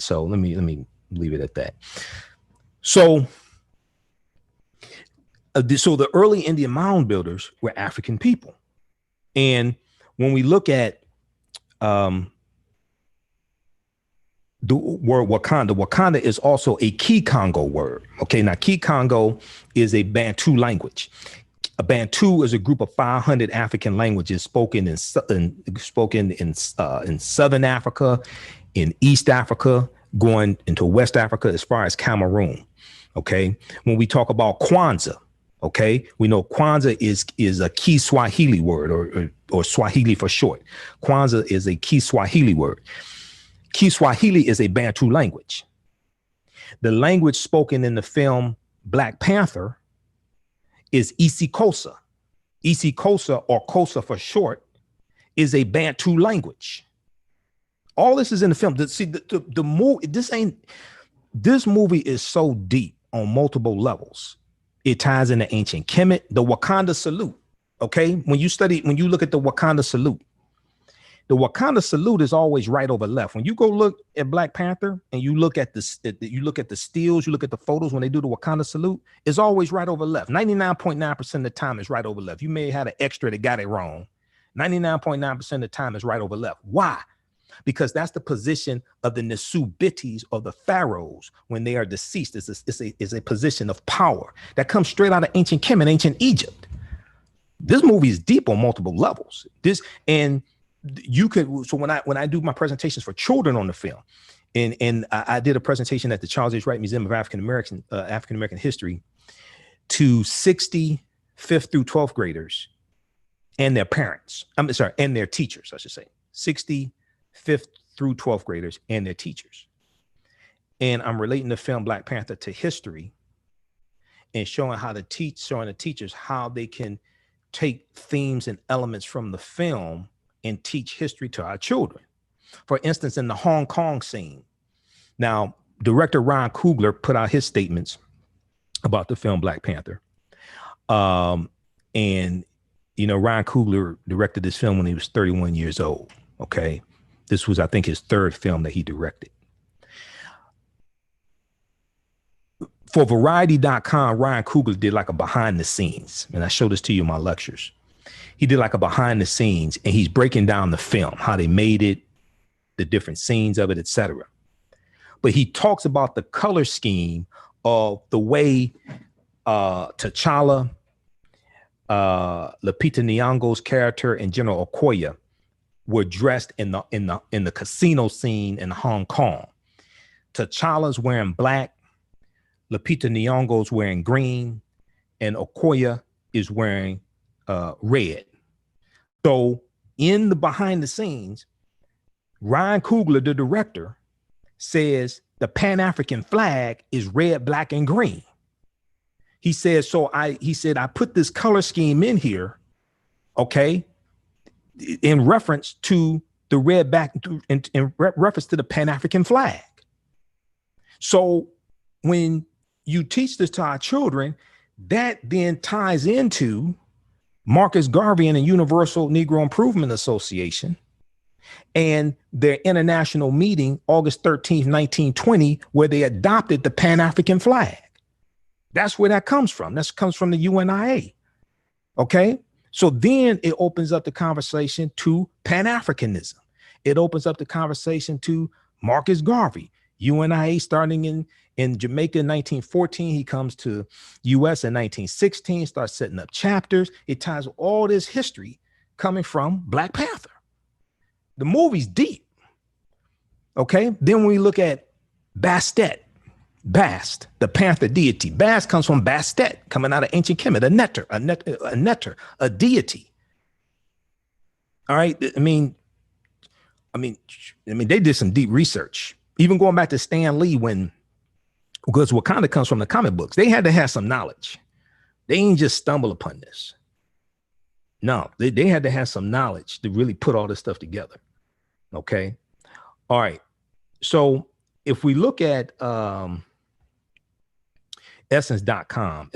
So let me leave it at that. So the early Indian mound builders were African people. And when we look at the word Wakanda is also a Kikongo word. Okay, now Kikongo is a Bantu language. A Bantu is a group of 500 African languages spoken in Southern Africa, in East Africa, going into West Africa as far as Cameroon. Okay, when we talk about Kwanzaa, okay, we know Kwanzaa is a Kiswahili word or Swahili for short. Kwanzaa is a Kiswahili word. Kiswahili is a Bantu language. The language spoken in the film Black Panther is isiXhosa. isiXhosa, or Xhosa for short, is a Bantu language. All this is in the film. The movie. This movie is so deep on multiple levels. It ties into ancient Kemet, the Wakanda salute. Okay, when you look at the Wakanda salute is always right over left. When you go look at Black Panther and you look at the stills, you look at the photos when they do the Wakanda salute, it's always right over left. 99.9% of the time is right over left. You may have had an extra that got it wrong. 99.9% of the time is right over left. Why? Because that's the position of the Nesubites or the pharaohs when they are deceased. It's a position of power that comes straight out of ancient Kemet, ancient Egypt. This movie is deep on multiple levels. So when I do my presentations for children on the film, and I did a presentation at the Charles H. Wright Museum of African American History to 60 5th through 12th graders and their parents. And their teachers, I should say. 60 5th through 12th graders and their teachers. And I'm relating the film Black Panther to history and showing the teachers how they can take themes and elements from the film and teach history to our children. For instance, in the Hong Kong scene. Now, director Ryan Coogler put out his statements about the film Black Panther. And, Ryan Coogler directed this film when he was 31 years old. Okay. This was, I think, his third film that he directed. For Variety.com, Ryan Coogler did like a behind the scenes, and I show this to you in my lectures. he did like a behind the scenes, and he's breaking down the film, how they made it, the different scenes of it, etc. But he talks about the color scheme of the way T'Challa, Lupita Nyong'o's character, and General Okoye were dressed in the casino scene in Hong Kong. T'Challa's wearing black, Lupita Nyong'o's wearing green, and Okoye is wearing red. So in the behind the scenes, Ryan Coogler, the director, says the Pan-African flag is red, black, and green. He said, I put this color scheme in here, okay, in reference to the red back, in reference to the Pan-African flag. So when you teach this to our children, that then ties into Marcus Garvey and the Universal Negro Improvement Association and their international meeting, August 13th, 1920, where they adopted the Pan-African flag. That's where that comes from. That comes from the UNIA. Okay. So then it opens up the conversation to Pan-Africanism. It opens up the conversation to Marcus Garvey. UNIA starting in Jamaica in 1914. He comes to US in 1916, starts setting up chapters. It ties all this history coming from Black Panther. The movie's deep. Okay. Then when we look at Bast, the Panther deity. Bast comes from Bastet, coming out of ancient Kemet, a netter, a deity. All right. I mean, they did some deep research. Even going back to Stan Lee, because Wakanda comes from the comic books, they had to have some knowledge. They ain't just stumble upon this. No, they had to have some knowledge to really put all this stuff together. Okay. All right. So if we look at Essence.com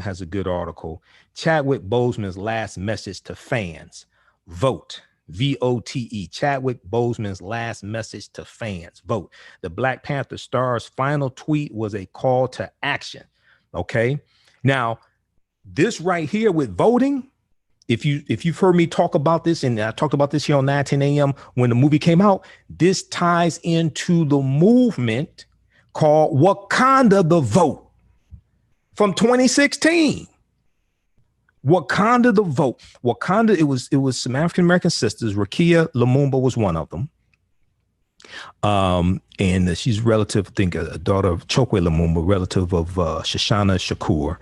has a good article. Chadwick Boseman's last message to fans. Vote. VOTE. Chadwick Boseman's last message to fans. Vote. The Black Panther star's final tweet was a call to action. Okay. Now, this right here with voting, if you've heard me talk about this, and I talked about this here on 9:10 a.m. when the movie came out, this ties into the movement called Wakanda the Vote from 2016. Wakanda the Vote. Wakanda, it was some African American sisters. Rukia Lumumba was one of them. And she's relative, I think, a daughter of Chokwe Lumumba, relative of Shoshana Shakur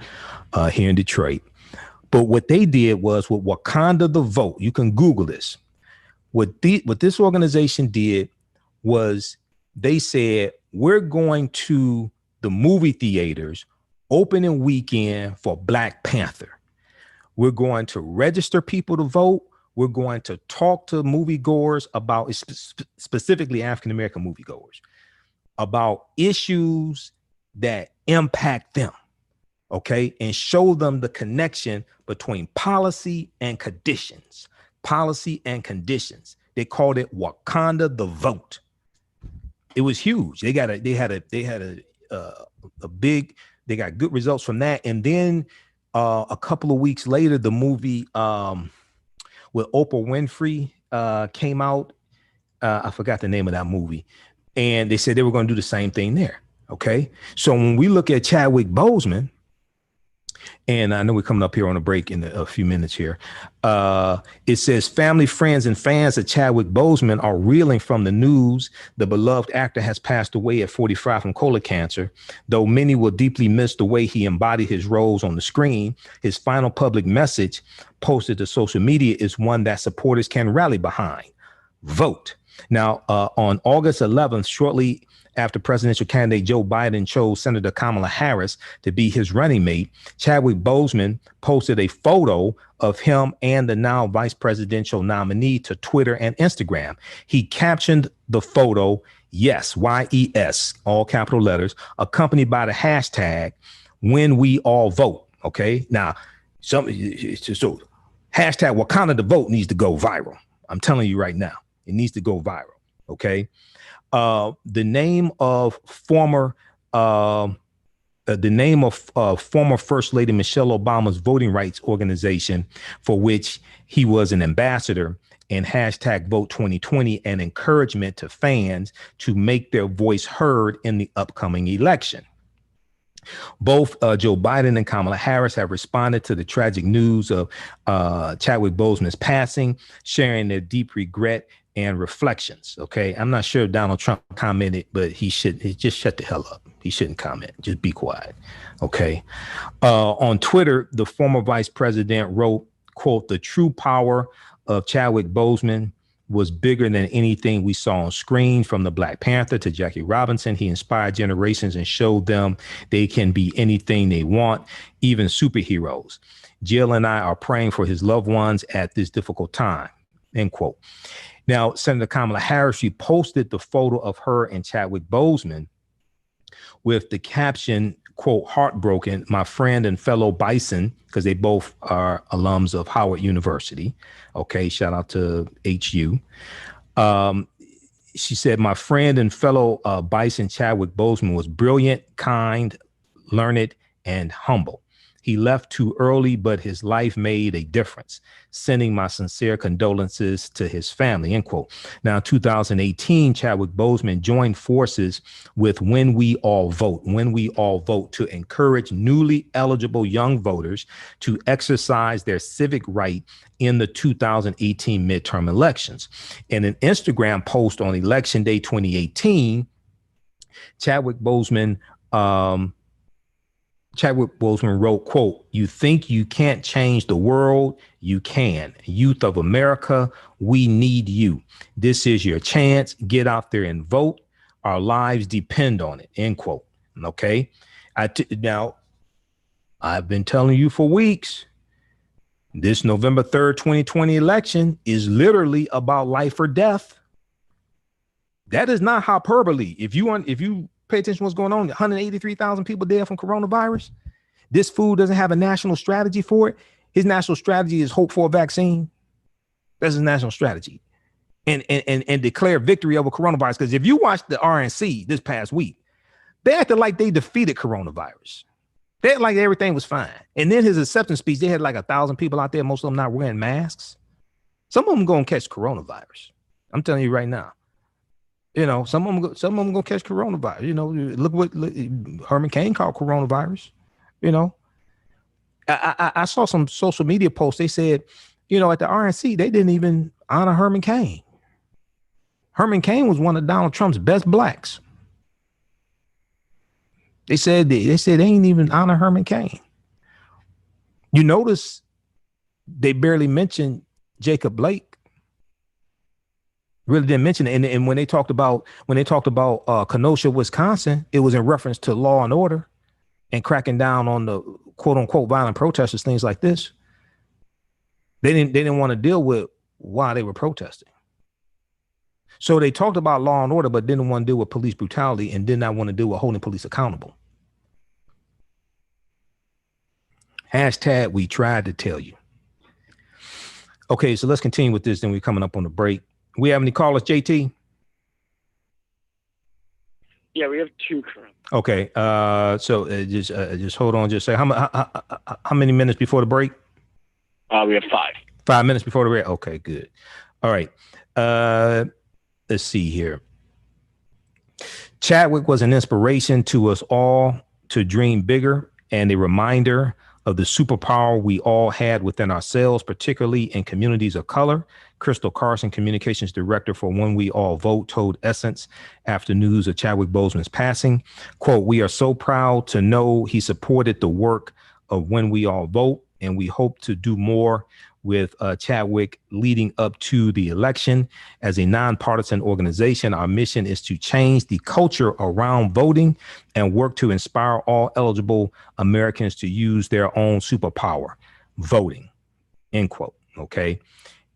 here in Detroit. But what they did was with Wakanda the Vote, you can Google this. What this organization did was they said, we're going to the movie theaters opening weekend for Black Panther. We're going to register people to vote. We're going to talk to moviegoers about, specifically African-American moviegoers, about issues that impact them. Okay, and show them the connection between policy and conditions. Policy and conditions. They called it Wakanda the Vote. It was huge. They got good results from that. And then a couple of weeks later, the movie with Oprah Winfrey came out. I forgot the name of that movie, and they said they were going to do the same thing there. Okay, so when we look at Chadwick Boseman. And I know we're coming up here on a break in a few minutes here. It says family, friends, and fans of Chadwick Boseman are reeling from the news. The beloved actor has passed away at 45 from colon cancer. Though many will deeply miss the way he embodied his roles on the screen, his final public message posted to social media is one that supporters can rally behind. Vote. Now, on August 11th, shortly after presidential candidate Joe Biden chose Senator Kamala Harris to be his running mate, Chadwick Boseman posted a photo of him and the now vice presidential nominee to Twitter and Instagram. He captioned the photo, yes, YES, all capital letters, accompanied by the hashtag when we all vote. Okay. Now, so hashtag Wakanda the Vote needs to go viral. I'm telling you right now, it needs to go viral. Okay. The name of former the name of former First Lady Michelle Obama's voting rights organization, for which he was an ambassador, and hashtag Vote 2020, an encouragement to fans to make their voice heard in the upcoming election. Both Joe Biden and Kamala Harris have responded to the tragic news of Chadwick Boseman's passing, sharing their deep regret and reflections. Okay, I'm not sure if Donald Trump commented, but he just shut the hell up. He shouldn't comment. Just be quiet. Okay. On Twitter, the former vice president wrote, quote, "The true power of Chadwick Boseman was bigger than anything we saw on screen, from the Black Panther to Jackie Robinson. He inspired generations and showed them they can be anything they want, even superheroes. Jill and I are praying for his loved ones at this difficult time," end quote. Now, Senator Kamala Harris, she posted the photo of her and Chadwick Boseman with the caption, quote, "Heartbroken, my friend and fellow Bison," because they both are alums of Howard University. Okay, shout out to HU. She said, "My friend and fellow Bison Chadwick Boseman was brilliant, kind, learned, and humble. He left too early, but his life made a difference. Sending my sincere condolences to his family," end quote. Now, in 2018, Chadwick Boseman joined forces with When We All Vote, to encourage newly eligible young voters to exercise their civic right in the 2018 midterm elections. In an Instagram post on Election Day 2018, Chadwick Boseman wrote, quote, "You think you can't change the world? You can. Youth of America, we need you. This is your chance. Get out there and vote. Our lives depend on it," end quote. Okay. Now, I've been telling you for weeks, this November 3rd, 2020 election is literally about life or death. That is not hyperbole. If you pay attention to what's going on, 183,000 people dead from coronavirus. This fool doesn't have a national strategy for it. His national strategy is hope for a vaccine. That's his national strategy. And declare victory over coronavirus. Because if you watch the RNC this past week, they acted like they defeated coronavirus. They acted like everything was fine. And then his acceptance speech, they had like 1,000 people out there, most of them not wearing masks. Some of them going to catch coronavirus. I'm telling you right now. You know, some of them gonna catch coronavirus. You know, look what Herman Cain called coronavirus. You know, I saw some social media posts. They said, you know, at the RNC, they didn't even honor Herman Cain. Herman Cain was one of Donald Trump's best blacks. They said they ain't even honor Herman Cain. You notice they barely mentioned Jacob Blake. Really didn't mention it. And when they talked about Kenosha, Wisconsin, it was in reference to law and order and cracking down on the quote unquote violent protesters, things like this. They didn't want to deal with why they were protesting. So they talked about law and order, but didn't want to deal with police brutality and did not want to deal with holding police accountable. Hashtag we tried to tell you. Okay, so let's continue with this. Then we're coming up on the break. We have any callers, JT? Yeah, we have 2 currently. Okay, so just hold on. Just say how many minutes before the break? We have 5. 5 minutes before the break. Okay, good. All right. Let's see here. Chadwick was an inspiration to us all to dream bigger and a reminder of the superpower we all had within ourselves, particularly in communities of color. Crystal Carson, communications director for When We All Vote, told Essence after news of Chadwick Boseman's passing, quote, "We are so proud to know he supported the work of When We All Vote, and we hope to do more with Chadwick leading up to the election. As a nonpartisan organization, our mission is to change the culture around voting and work to inspire all eligible Americans to use their own superpower, voting," end quote. Okay.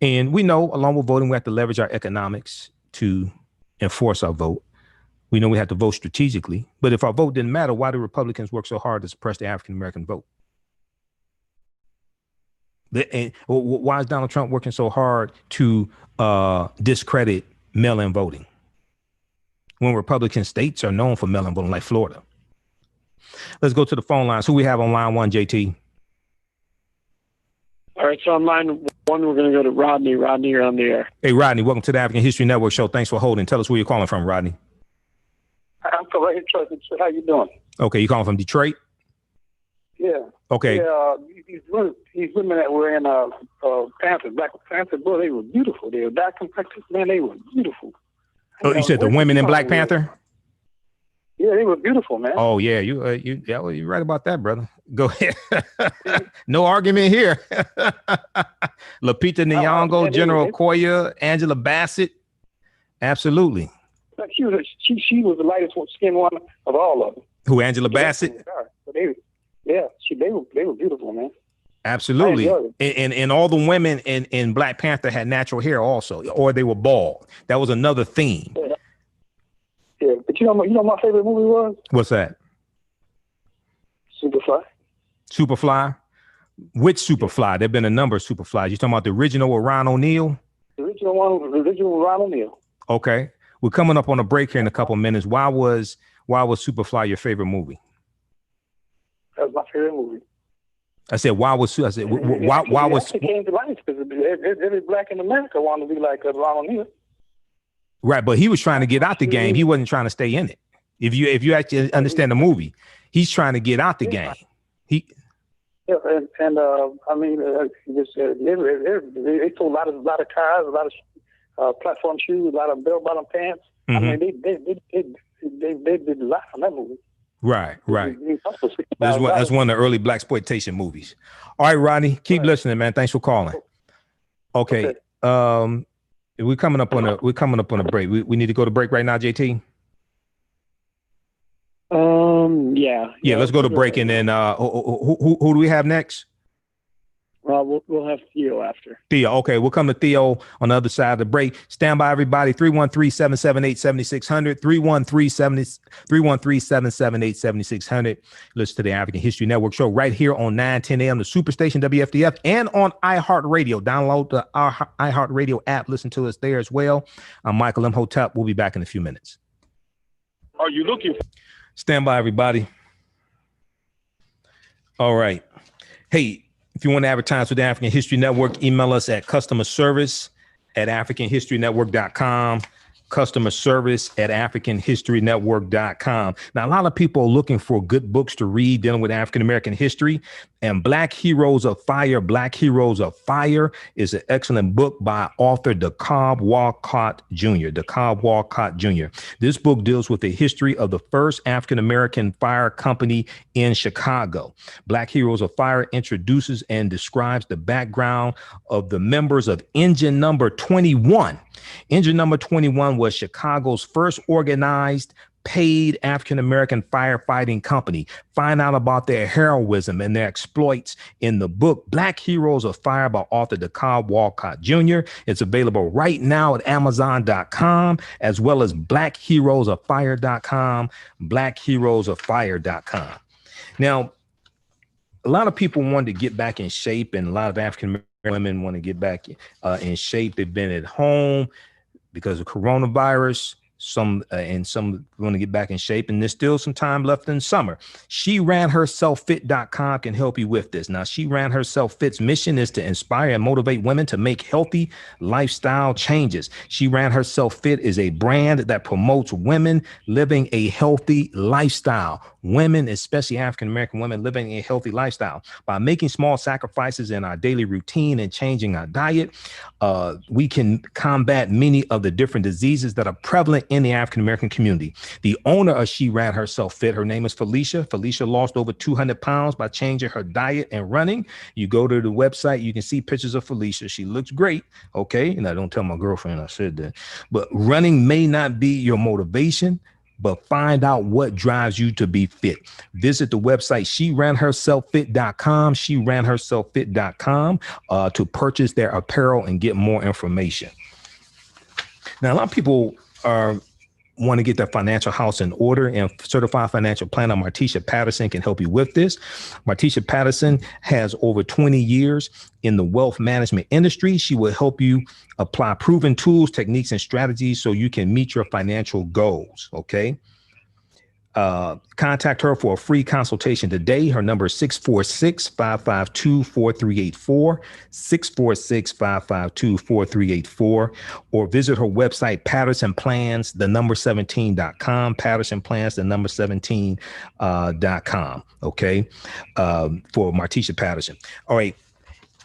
And we know along with voting, we have to leverage our economics to enforce our vote. We know we have to vote strategically, but if our vote didn't matter, why do Republicans work so hard to suppress the African-American vote? And why is Donald Trump working so hard to discredit mail-in voting when Republican states are known for mail-in voting, like Florida? Let's go to the phone lines. Who we have on line one, JT? All right, so on line one, we're going to go to Rodney. Rodney, you're on the air. Hey, Rodney, welcome to the African History Network show. Thanks for holding. Tell us where you're calling from, Rodney. I'm from Detroit. How you doing? Okay, you calling from Detroit? Yeah. Okay. Yeah, these women that were in Panther, Black Panther, boy, they were beautiful. They were dark complected, man, they were beautiful. Oh, you said the women in Black Panther? Yeah, they were beautiful, man. Oh yeah, you're right about that, brother. Go ahead. No argument here. Lupita Nyong'o, General Okoye, Angela Bassett. Absolutely. She was the lightest skinned one of all of them. Who, Angela Bassett? They were beautiful, man. Absolutely. And all the women in Black Panther had natural hair also, or they were bald. That was another theme. Yeah, but you know my favorite movie was? What's that? Superfly. Superfly? Which Superfly? There've been a number of Superflies. You talking about the original with Ron O'Neal? The original Ron O'Neal. Okay. We're coming up on a break here in a couple of minutes. Why was Superfly your favorite movie? That was my favorite movie. I said, why was it came to life because every black in America wanted to be like Ron O'Neal. Right, but he was trying to get out the game. He wasn't trying to stay in it. If you actually understand the movie, he's trying to get out the game. They sold a lot of cars, a lot of platform shoes, a lot of bell-bottom pants. Mm-hmm. I mean, they did a lot from that movie. Right. That's one of the early blaxploitation movies. All right, Rodney, keep listening, man. Thanks for calling. Okay. We're coming up on a break. We need to go to break right now, JT. Yeah. Let's go to break, and then who do we have next? We'll have Theo after. Theo. Okay, we'll come to Theo on the other side of the break. Stand by, everybody. 313-778-7600. 313-778-7600. Listen to the African History Network show right here on 910 a.m. the Superstation WFDF and on iHeartRadio. Download the iHeartRadio app. Listen to us there as well. I'm Michael Imhotep. We'll be back in a few minutes. Are you looking? Stand by, everybody. All right. Hey, if you want to advertise with the African History Network, email us at customerservice@africanhistorynetwork.com. customerservice@africanhistorynetwork.com. Now, a lot of people are looking for good books to read dealing with African-American history, and Black Heroes of Fire, Black Heroes of Fire is an excellent book by author DeKalb Walcott Jr. DeKalb Walcott Jr. This book deals with the history of the first African-American fire company in Chicago. Black Heroes of Fire introduces and describes the background of the members of Engine Number 21. Engine Number 21 was Chicago's first organized, paid African-American firefighting company. Find out about their heroism and their exploits in the book Black Heroes of Fire by author DeKalb Walcott Jr. It's available right now at Amazon.com as well as BlackHeroesOfFire.com, BlackHeroesOfFire.com. Now, a lot of people want to get back in shape, and a lot of African-American women want to get back in shape. They've been at home because of coronavirus. Some want to get back in shape, and there's still some time left in summer. SheRanHerselfFit.com can help you with this. Now, She Ran Herself Fit's mission is to inspire and motivate women to make healthy lifestyle changes. She Ran Herself Fit is a brand that promotes women living a healthy lifestyle. Women, especially African-American women, living a healthy lifestyle. By making small sacrifices in our daily routine and changing our diet, we can combat many of the different diseases that are prevalent in the African-American community. The owner of She Ran Herself Fit, her name is Felicia. Felicia lost over 200 pounds by changing her diet and running. You go to the website, you can see pictures of Felicia. She looks great. Okay. And I don't tell my girlfriend I said that. But running may not be your motivation, but find out what drives you to be fit. Visit the website SheRanHerselfFit.com, SheRanHerselfFit.com to purchase their apparel and get more information. Now, a lot of people want to get their financial house in order, and certified financial planner Martisha Patterson can help you with this. Martisha Patterson has over 20 years in the wealth management industry. She will help you apply proven tools, techniques, and strategies so you can meet your financial goals. Okay. Contact her for a free consultation today. Her number is 646-552-4384, 646-552-4384, or visit her website, pattersonplans, the number 17.com, pattersonplans, the number 17.com. Okay. For Martisha Patterson. All right.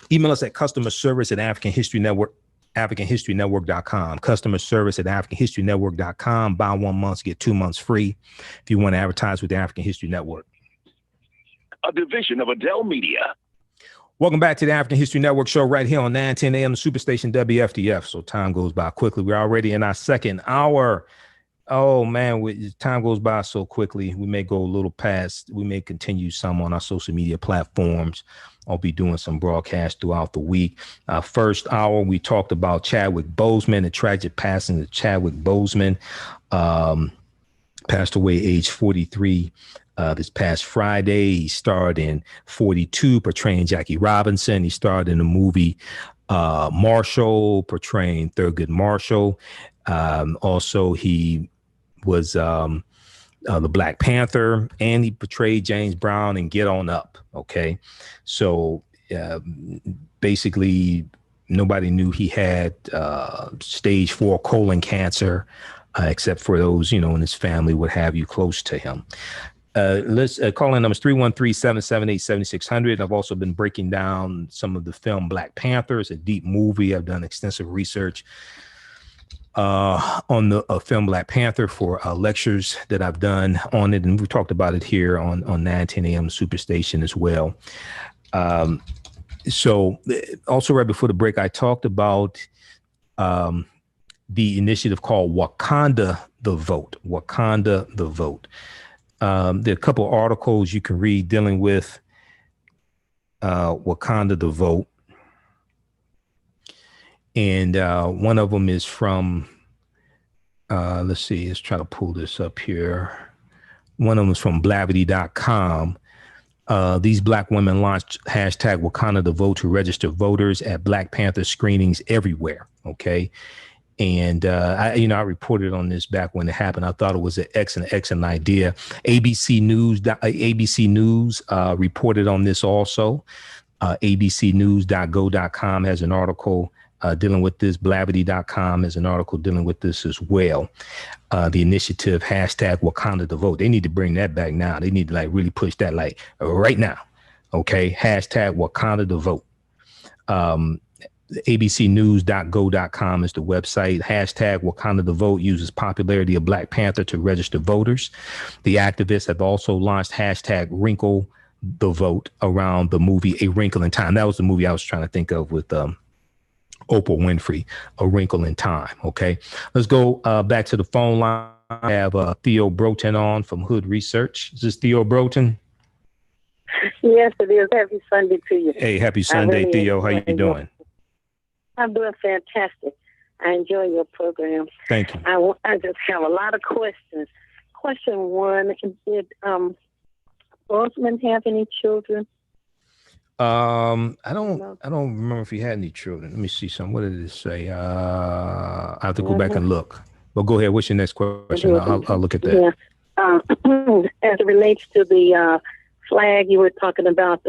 Email us at customer service at AfricanHistoryNetwork.com, customer service at AfricanHistoryNetwork.com. Buy 1 month, get 2 months free if you want to advertise with the African History Network. A division of Adele Media. Welcome back to the African History Network show right here on 910 a.m. the Superstation WFDF. So time goes by quickly. We're already in our second hour. Oh, man, time goes by so quickly. We may go a little past. We may continue some on our social media platforms. I'll be doing some broadcasts throughout the week. First hour, we talked about Chadwick Boseman, the tragic passing of Chadwick Boseman. Passed away age 43 this past Friday. He starred in 42, portraying Jackie Robinson. He starred in the movie Marshall, portraying Thurgood Marshall. Also, he was the Black Panther, and he portrayed James Brown in Get On Up. Okay. So basically, nobody knew he had stage 4 colon cancer, except for those, in his family, what have you, close to him. Let's call in numbers 313-778-7600. I've also been breaking down some of the film Black Panther. It's a deep movie. I've done extensive research on the film Black Panther for lectures that I've done on it. And we talked about it here on 910 a.m. Superstation as well. So also right before the break, I talked about the initiative called Wakanda the Vote. Wakanda the Vote. There are a couple of articles you can read dealing with Wakanda the Vote. And one of them is from, let's see, let's try to pull this up here. One of them is from Blavity.com. These Black women launched hashtag Wakanda the Vote to register voters at Black Panther screenings everywhere. Okay. And, I reported on this back when it happened. I thought it was an excellent idea. ABC News reported on this also. abcnews.go.com has an article dealing with this. Blavity.com has an article dealing with this as well. The initiative hashtag Wakanda the Vote. They need to bring that back now. They need to really push that right now. Okay. Hashtag Wakanda the Vote. abcnews.go.com is the website. Hashtag Wakanda the Vote uses popularity of Black Panther to register voters. The activists have also launched hashtag Wrinkle the Vote around the movie A Wrinkle in Time. That was the movie I was trying to think of with Oprah Winfrey, A Wrinkle in Time. Okay, let's go back to the phone line. I have Theo Broughton on from Hood Research. Is this Theo Broughton? Yes, it is. Happy Sunday to you. Hey, happy Sunday, really Theo. How you doing? I'm doing fantastic. I enjoy your program. Thank you. I just have a lot of questions. Question one, did Boseman have any children? I don't remember if he had any children. Let me see something. What did it say? I have to go back and look. But go ahead. What's your next question? I'll look at that. Yeah. As it relates to the flag you were talking about,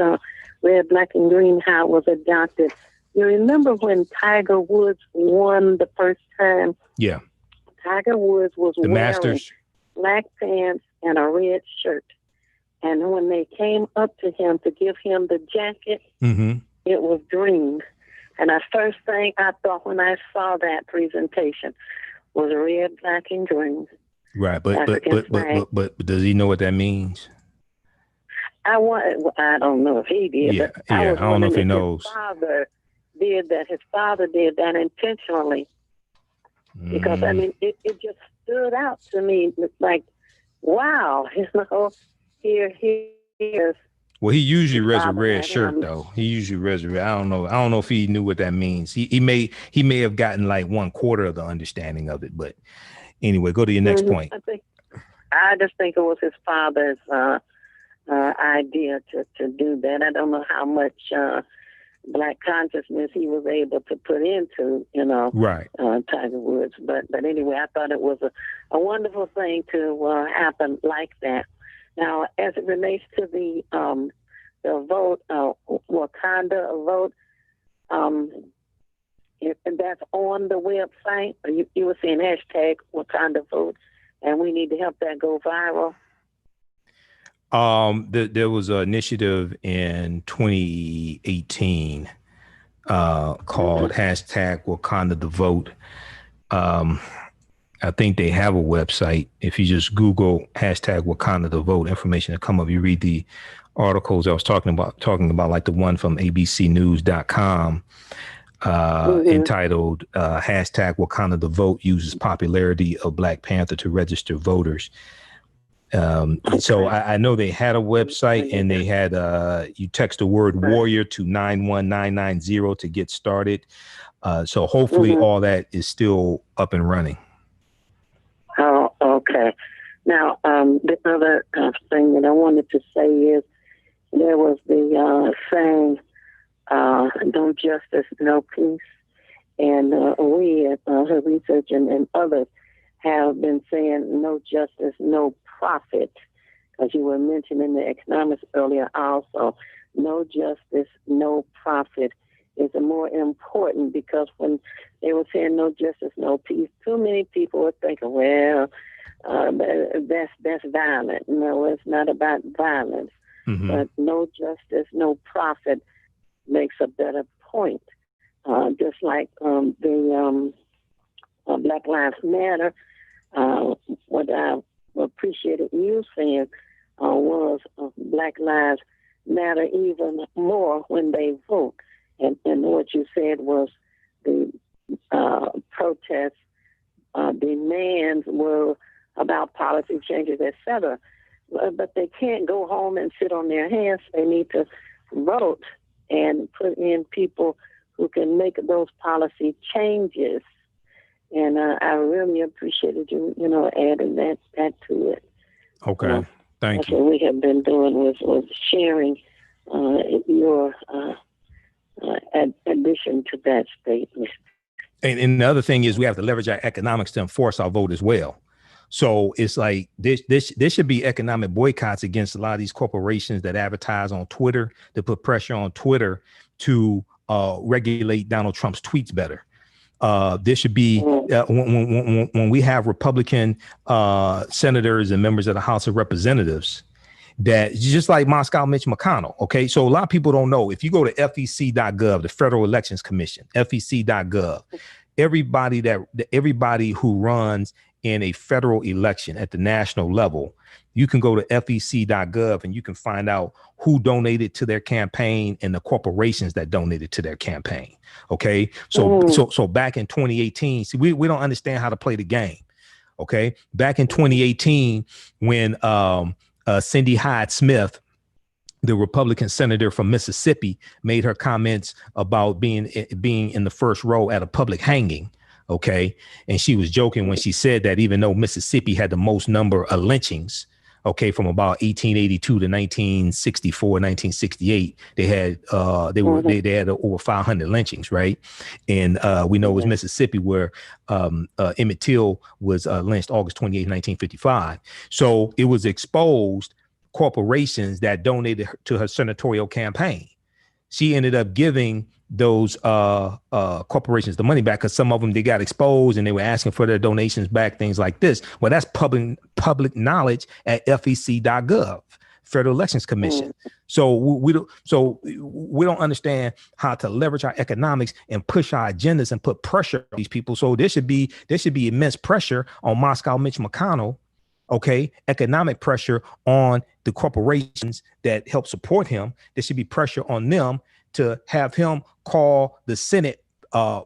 red, black, and green, how it was adopted. You remember when Tiger Woods won the first time? Yeah. Tiger Woods was wearing Masters, black pants and a red shirt. And when they came up to him to give him the jacket, It was green. And the first thing I thought when I saw that presentation was red, black, and green. Right, but does he know what that means? I don't know if he did. Yeah, but I don't know if he knows. His father did that intentionally. Because, it just stood out to me. It's like, wow, here he is. Well, he usually wears a red shirt, though. He usually wears a red. I don't know if he knew what that means. He may have gotten like 1/4 of the understanding of it. But anyway, go to your next point. I just think it was his father's idea to do that. I don't know how much Black consciousness he was able to put into, Right. Tiger Woods. But anyway, I thought it was a wonderful thing to happen like that. Now, as it relates to the vote, Wakanda vote, and that's on the website. You were saying hashtag Wakanda vote, and we need to help that go viral. There was an initiative in 2018 called hashtag Wakanda the Vote. I think they have a website. If you just Google hashtag Wakanda the Vote, information will come up. You read the articles I was talking about like the one from abcnews.com entitled hashtag Wakanda the Vote uses popularity of Black Panther to register voters. So I know they had a website, and they had you text the word warrior to 91990 to get started. So hopefully all that is still up and running. Oh, okay. Now, the other thing that I wanted to say is there was the saying, no justice, no peace. And we at Her Research and others have been saying no justice, no profit. As you were mentioning the economics earlier also, no justice, no profit is more important, because when they were saying no justice, no peace, too many people were thinking, well, that's violent. No, it's not about violence. But no justice, no profit makes a better point. Just like the Black Lives Matter, what I appreciated you saying was Black Lives Matter even more when they vote. And what you said was the protests, demands were about policy changes, etc. But they can't go home and sit on their hands. They need to vote and put in people who can make those policy changes. And I really appreciated you, adding that to it. Okay, thank that's you. What we have been doing was sharing your addition to that statement. And the other thing is we have to leverage our economics to enforce our vote as well. So it's like this should be economic boycotts against a lot of these corporations that advertise on Twitter, to put pressure on Twitter to regulate Donald Trump's tweets better. There should be when we have Republican senators and members of the House of Representatives, that just like Moscow Mitch McConnell. Okay, so a lot of people don't know. If you go to FEC.gov, the Federal Elections Commission, FEC.gov, everybody who runs in a federal election at the national level, you can go to FEC.gov and you can find out who donated to their campaign and the corporations that donated to their campaign. Okay, so back in 2018, see, we don't understand how to play the game. Okay, back in 2018, when Cindy Hyde-Smith, the Republican senator from Mississippi, made her comments about being in the first row at a public hanging. Okay. And she was joking when she said that, even though Mississippi had the most number of lynchings, okay, from about 1882 to 1964, 1968, they had over 500 lynchings, right? And we know it was Mississippi where Emmett Till was lynched August 28, 1955. So it was exposed corporations that donated to her senatorial campaign. She ended up giving those corporations the money back, because some of them, they got exposed and they were asking for their donations back, things like this. Well, that's public knowledge at FEC.gov, Federal Elections Commission. So we don't understand how to leverage our economics and push our agendas and put pressure on these people. So there should be immense pressure on Moscow Mitch McConnell. Okay, economic pressure on the corporations that help support him. There should be pressure on them to have him call the Senate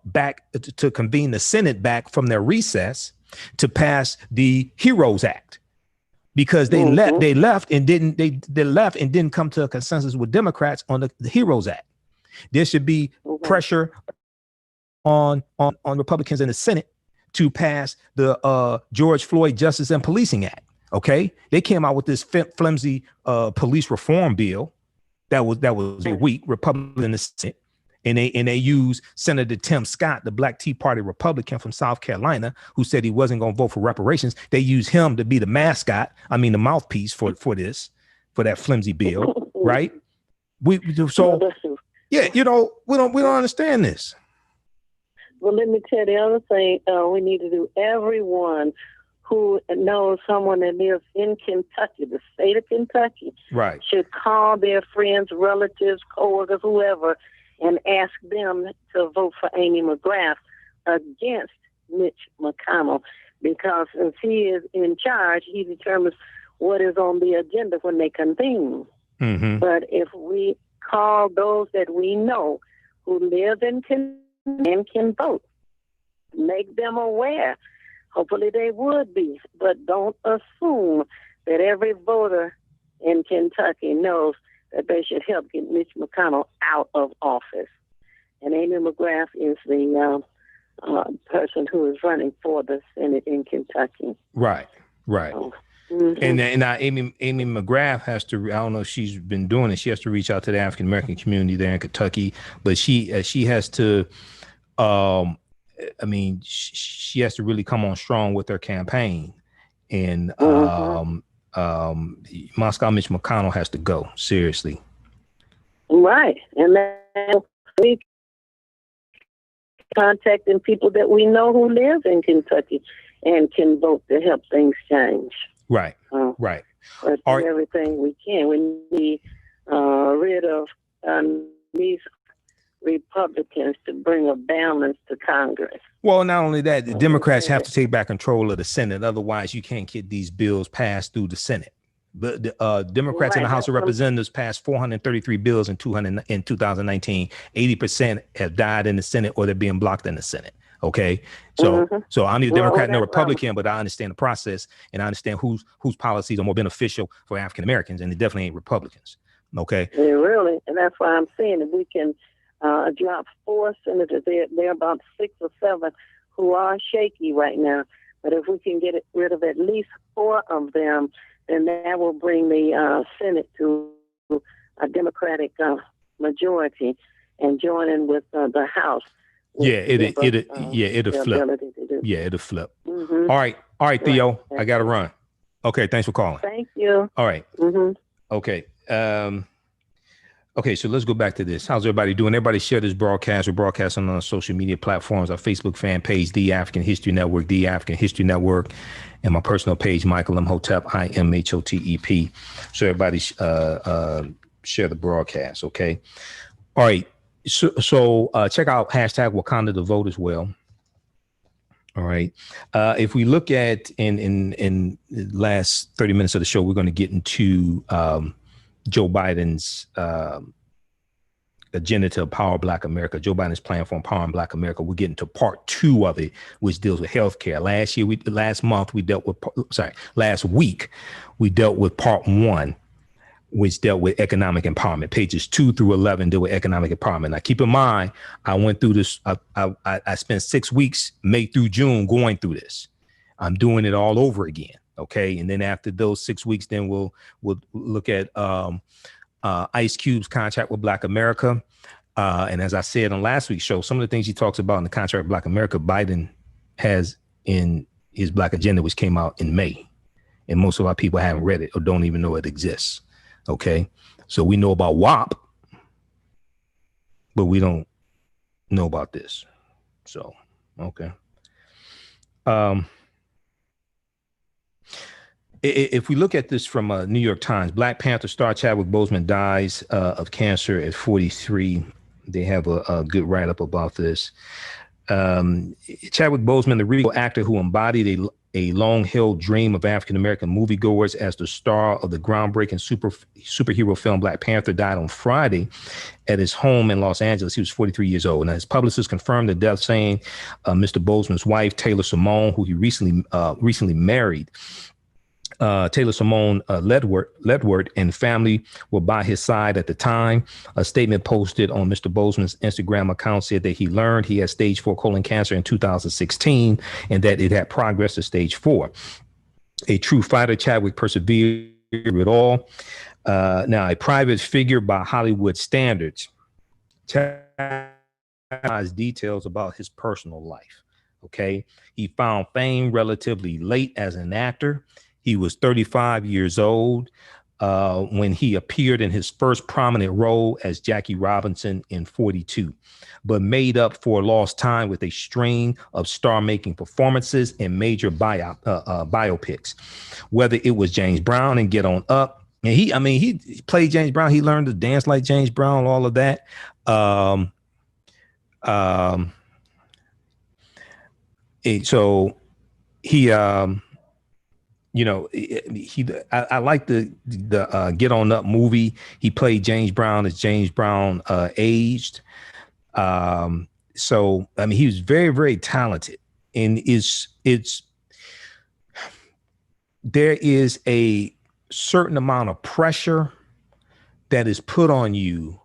back, to convene the Senate back from their recess to pass the HEROES Act, because they left and didn't come to a consensus with Democrats on the HEROES Act. There should be pressure on Republicans in the Senate to pass the George Floyd Justice and Policing Act. Okay, they came out with this flimsy police reform bill that was very weak. Republicans in the Senate, And they use Senator Tim Scott, the Black Tea Party Republican from South Carolina, who said he wasn't going to vote for reparations. They use him to be the mascot. I mean, the mouthpiece for that flimsy bill, right? Yeah, we don't understand this. Well, let me tell you the other thing. We need to do. Everyone who knows someone that lives in Kentucky, the state of Kentucky, right, should call their friends, relatives, coworkers, whoever, and ask them to vote for Amy McGrath against Mitch McConnell, because since he is in charge, he determines what is on the agenda when they convene. Mm-hmm. But if we call those that we know who live in Kentucky and can vote, make them aware. Hopefully they would be, but don't assume that every voter in Kentucky knows that they should help get Mitch McConnell out of office. And Amy McGrath is the person who is running for the Senate in Kentucky. Right. So, mm-hmm. And now Amy McGrath has to, I don't know if she's been doing it, she has to reach out to the African American community there in Kentucky, but she has to, she has to really come on strong with her campaign. And Moscow Mitch McConnell has to go, seriously. Right. And then we contacting people that we know who live in Kentucky and can vote to help things change. Right. Right. Let's do everything we can. We need rid of these Republicans to bring a balance to Congress. Well, not only that, the Democrats have to take back control of the Senate. Otherwise, you can't get these bills passed through the Senate. But the Democrats in the House of Representatives passed 433 bills in 2019. 80% have died in the Senate, or they're being blocked in the Senate. Okay, so I'm neither Democrat nor Republican, but I understand the process, and I understand whose policies are more beneficial for African Americans, and they definitely ain't Republicans. Okay, yeah, really, and that's why I'm saying if we can drop 4 senators, there are about 6 or 7 who are shaky right now. But if we can get rid of at least 4 of them, then that will bring the Senate to a Democratic majority and join in with the House. It'll flip. Yeah, it'll flip. Mm-hmm. All right, Theo, I got to run. Okay, thanks for calling. Thank you. All right. Mm-hmm. Okay. Okay, so let's go back to this. How's everybody doing? Everybody share this broadcast. We're broadcasting on our social media platforms, our Facebook fan page, The African History Network, The African History Network, and my personal page, Michael Imhotep, IMHOTEP. So everybody share the broadcast, okay? All right. So check out hashtag Wakanda the Vote as well. All right. If we look at in the last 30 minutes of the show, we're going to get into Joe Biden's agenda to empower Black America. Joe Biden's plan for empowering Black America. We're getting to part 2 of it, which deals with healthcare. Last week, we dealt with part 1, which dealt with economic empowerment. Pages 2 through 11 deal with economic empowerment. Now, keep in mind, I went through this. I spent 6 weeks, May through June, going through this. I'm doing it all over again. Okay, and then after those 6 weeks, then we'll look at Ice Cube's contract with Black America. And as I said on last week's show, some of the things he talks about in the contract with Black America, Biden has in his Black agenda, which came out in May, and most of our people haven't read it or don't even know it exists. Okay, so we know about WAP, but we don't know about this. So, okay. If we look at this from New York Times, Black Panther star Chadwick Boseman dies of cancer at 43. They have a good write-up about this. Chadwick Boseman, the regal actor who embodied a long-held dream of African-American moviegoers as the star of the groundbreaking superhero film Black Panther, died on Friday at his home in Los Angeles. He was 43 years old. Now, his publicist confirmed the death, saying Mr. Boseman's wife, Taylor Simone, who he recently married, Taylor Simone Ledward and family were by his side at the time. A statement posted on Mr. Boseman's Instagram account said that he learned he had stage 4 colon cancer in 2016 and that it had progressed to stage 4. A true fighter, Chadwick persevered through it all. Now, a private figure by Hollywood standards, details about his personal life. Okay. He found fame relatively late as an actor. He was 35 years old when he appeared in his first prominent role as Jackie Robinson in 42, but made up for lost time with a string of star-making performances in major biopics. Whether it was James Brown and Get On Up, and he played James Brown. He learned to dance like James Brown, all of that. So he I like the Get On Up movie. He played James Brown as James Brown aged. So I mean, he was very, very talented, and there is a certain amount of pressure that is put on you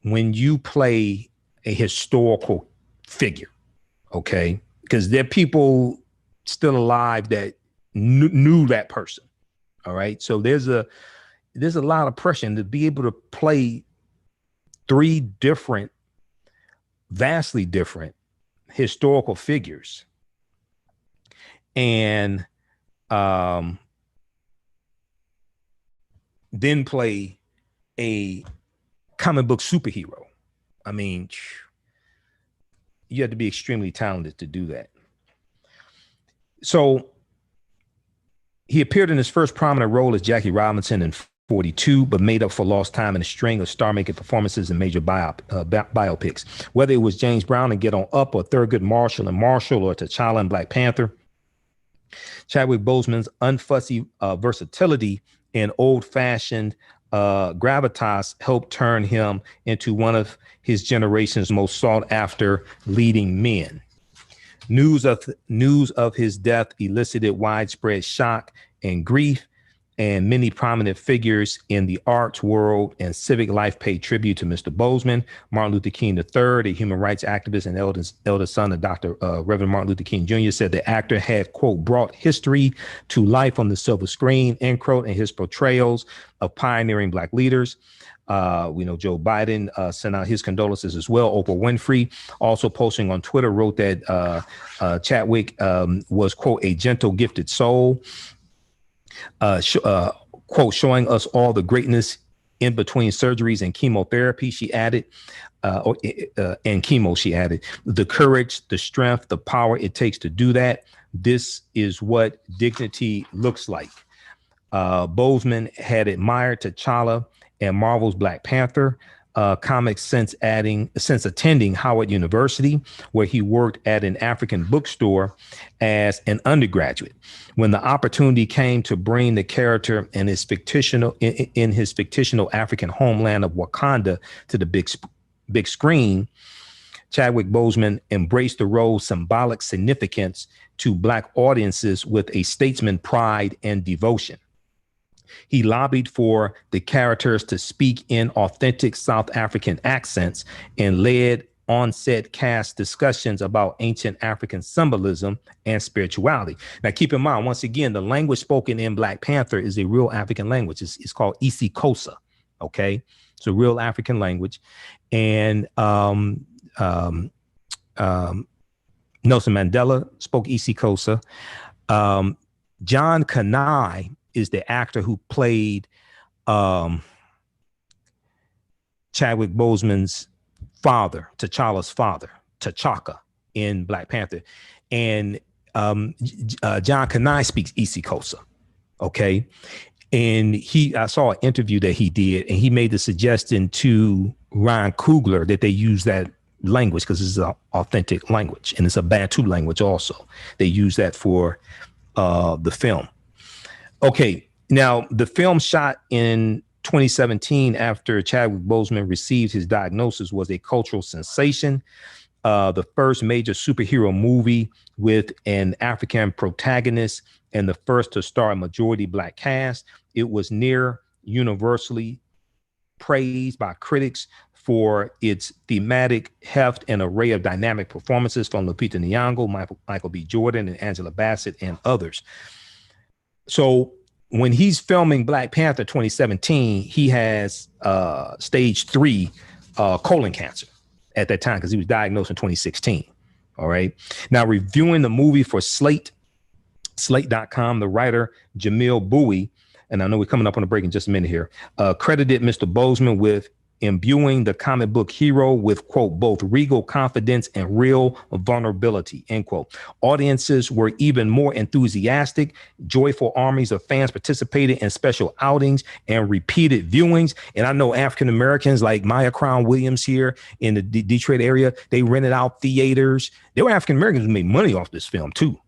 when you play a historical figure. Okay, because there are people still alive that knew that person. All right. So there's a lot of pressure, and to be able to play three vastly different historical figures and then play a comic book superhero. I mean, you have to be extremely talented to do that. So he appeared in his first prominent role as Jackie Robinson in 42, but made up for lost time in a string of star-making performances in major biopics. Whether it was James Brown and Get On Up, or Thurgood Marshall and Marshall, or T'Challa and Black Panther, Chadwick Boseman's unfussy versatility and old-fashioned gravitas helped turn him into one of his generation's most sought-after leading men. News of his death elicited widespread shock and grief, and many prominent figures in the arts world and civic life paid tribute to Mr. Boseman. Martin Luther King III, a human rights activist and elder son of Dr. Reverend Martin Luther King Jr., said the actor had, quote, brought history to life on the silver screen, end quote, in his portrayals of pioneering Black leaders. We know Joe Biden sent out his condolences as well. Oprah Winfrey, also posting on Twitter, wrote that Chadwick was, quote, a gentle, gifted soul. Quote, showing us all the greatness in between surgeries and chemotherapy, she added, and chemo, she added, the courage, the strength, the power it takes to do that. This is what dignity looks like. Boseman had admired T'Challa and Marvel's Black Panther comics since attending Howard University, where he worked at an African bookstore as an undergraduate. When the opportunity came to bring the character in his fictional African homeland of Wakanda to the big screen, Chadwick Boseman embraced the role's symbolic significance to Black audiences with a statesman pride and devotion. He lobbied for the characters to speak in authentic South African accents and led on-set cast discussions about ancient African symbolism and spirituality. Now, keep in mind, once again, the language spoken in Black Panther is a real African language. It's called isiXhosa, okay? It's a real African language. And Nelson Mandela spoke isiXhosa. John Kanai is the actor who played Chadwick Boseman's father, T'Challa's father, T'Chaka in Black Panther. And John Kanai speaks isiXhosa, okay? And I saw an interview that he did, and he made the suggestion to Ryan Coogler that they use that language because it's an authentic language, and it's a Bantu language also. They use that for the film. Okay, now the film shot in 2017 after Chadwick Boseman received his diagnosis was a cultural sensation. The first major superhero movie with an African protagonist and the first to star a majority Black cast. It was near universally praised by critics for its thematic heft and array of dynamic performances from Lupita Nyong'o, Michael B. Jordan, and Angela Bassett, and others. So when he's filming Black Panther 2017, he has stage 3 colon cancer at that time because he was diagnosed in 2016. All right. Now, reviewing the movie for Slate.com, the writer Jamil Bowie, and I know we're coming up on a break in just a minute here, credited Mr. Boseman with imbuing the comic book hero with, quote, both regal confidence and real vulnerability, end quote. Audiences were even more enthusiastic. Joyful armies of fans participated in special outings and repeated viewings. And I know African Americans like Maya Crown Williams here in the Detroit area, they rented out theaters. There were African Americans who made money off this film too.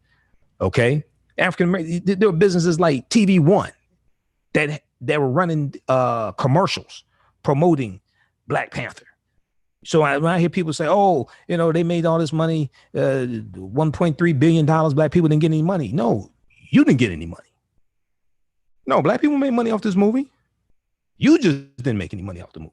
Okay. African American, there were businesses like TV One that were running commercials promoting Black Panther. So when I hear people say, oh, you know, they made all this money, $1.3 billion, Black people didn't get any money. No, you didn't get any money. No, Black people made money off this movie. You just didn't make any money off the movie.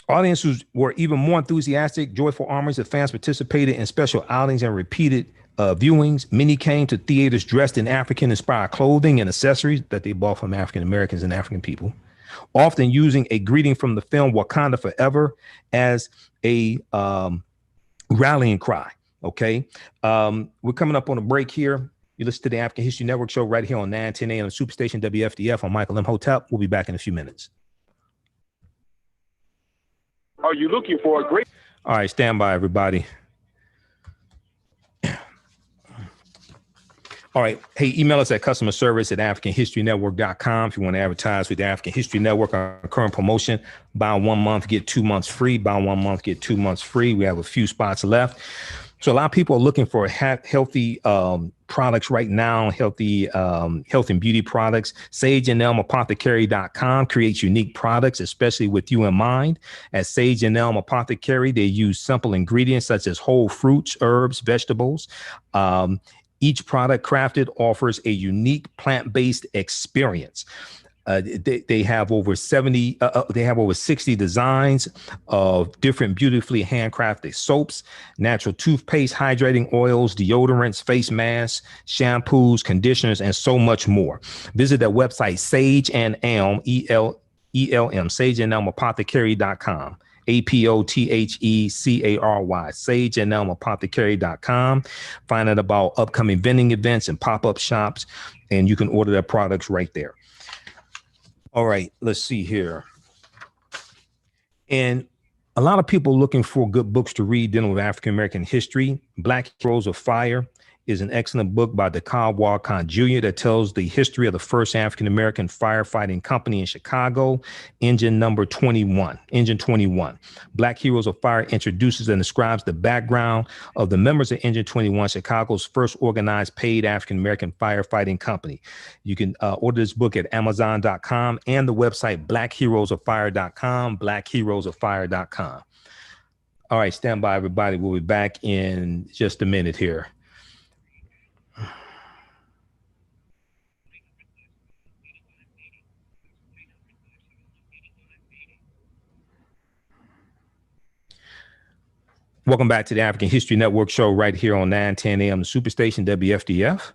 Audiences were even more enthusiastic. Joyful armies of fans participated in special outings and repeated viewings. Many came to theaters dressed in African-inspired clothing and accessories that they bought from African Americans and African people, often using a greeting from the film Wakanda Forever as a rallying cry. Okay. We're coming up on a break here. You listen to the African History Network show right here on 910 AM Superstation WFDF. I'm Michael M. Hotep. We'll be back in a few minutes. Are you looking for a great? All right, stand by, everybody. All right. Hey, email us at customer service at AfricanHistoryNetwork.com if you want to advertise with the African History Network on current promotion. Buy 1 month, get 2 months free. Buy 1 month, get 2 months free. We have a few spots left. So a lot of people are looking for healthy products right now, healthy health and beauty products. Sage and Elm Apothecary.com creates unique products, especially with you in mind. At Sage and Elm Apothecary, they use simple ingredients such as whole fruits, herbs, vegetables. Each product crafted offers a unique plant-based experience. They have over 60 designs of different beautifully handcrafted soaps, natural toothpaste, hydrating oils, deodorants, face masks, shampoos, conditioners, and so much more. Visit their website, Sage and Elm, ELM, Sage and Elm Apothecary.com. Apothecary, Sage and Elm Apothecary.com. Find out about upcoming vending events and pop-up shops, and you can order their products right there. All right, let's see here. And a lot of people looking for good books to read dealing with African-American history. Black Heroes of Fire is an excellent book by DeKalb Khan Jr. that tells the history of the first African-American firefighting company in Chicago, Engine 21. Black Heroes of Fire introduces and describes the background of the members of Engine 21, Chicago's first organized paid African-American firefighting company. You can order this book at Amazon.com and the website BlackHeroesOfFire.com, BlackHeroesOfFire.com. All right, stand by, everybody. We'll be back in just a minute here. Welcome back to the African History Network show right here on 910 AM, the Superstation WFDF.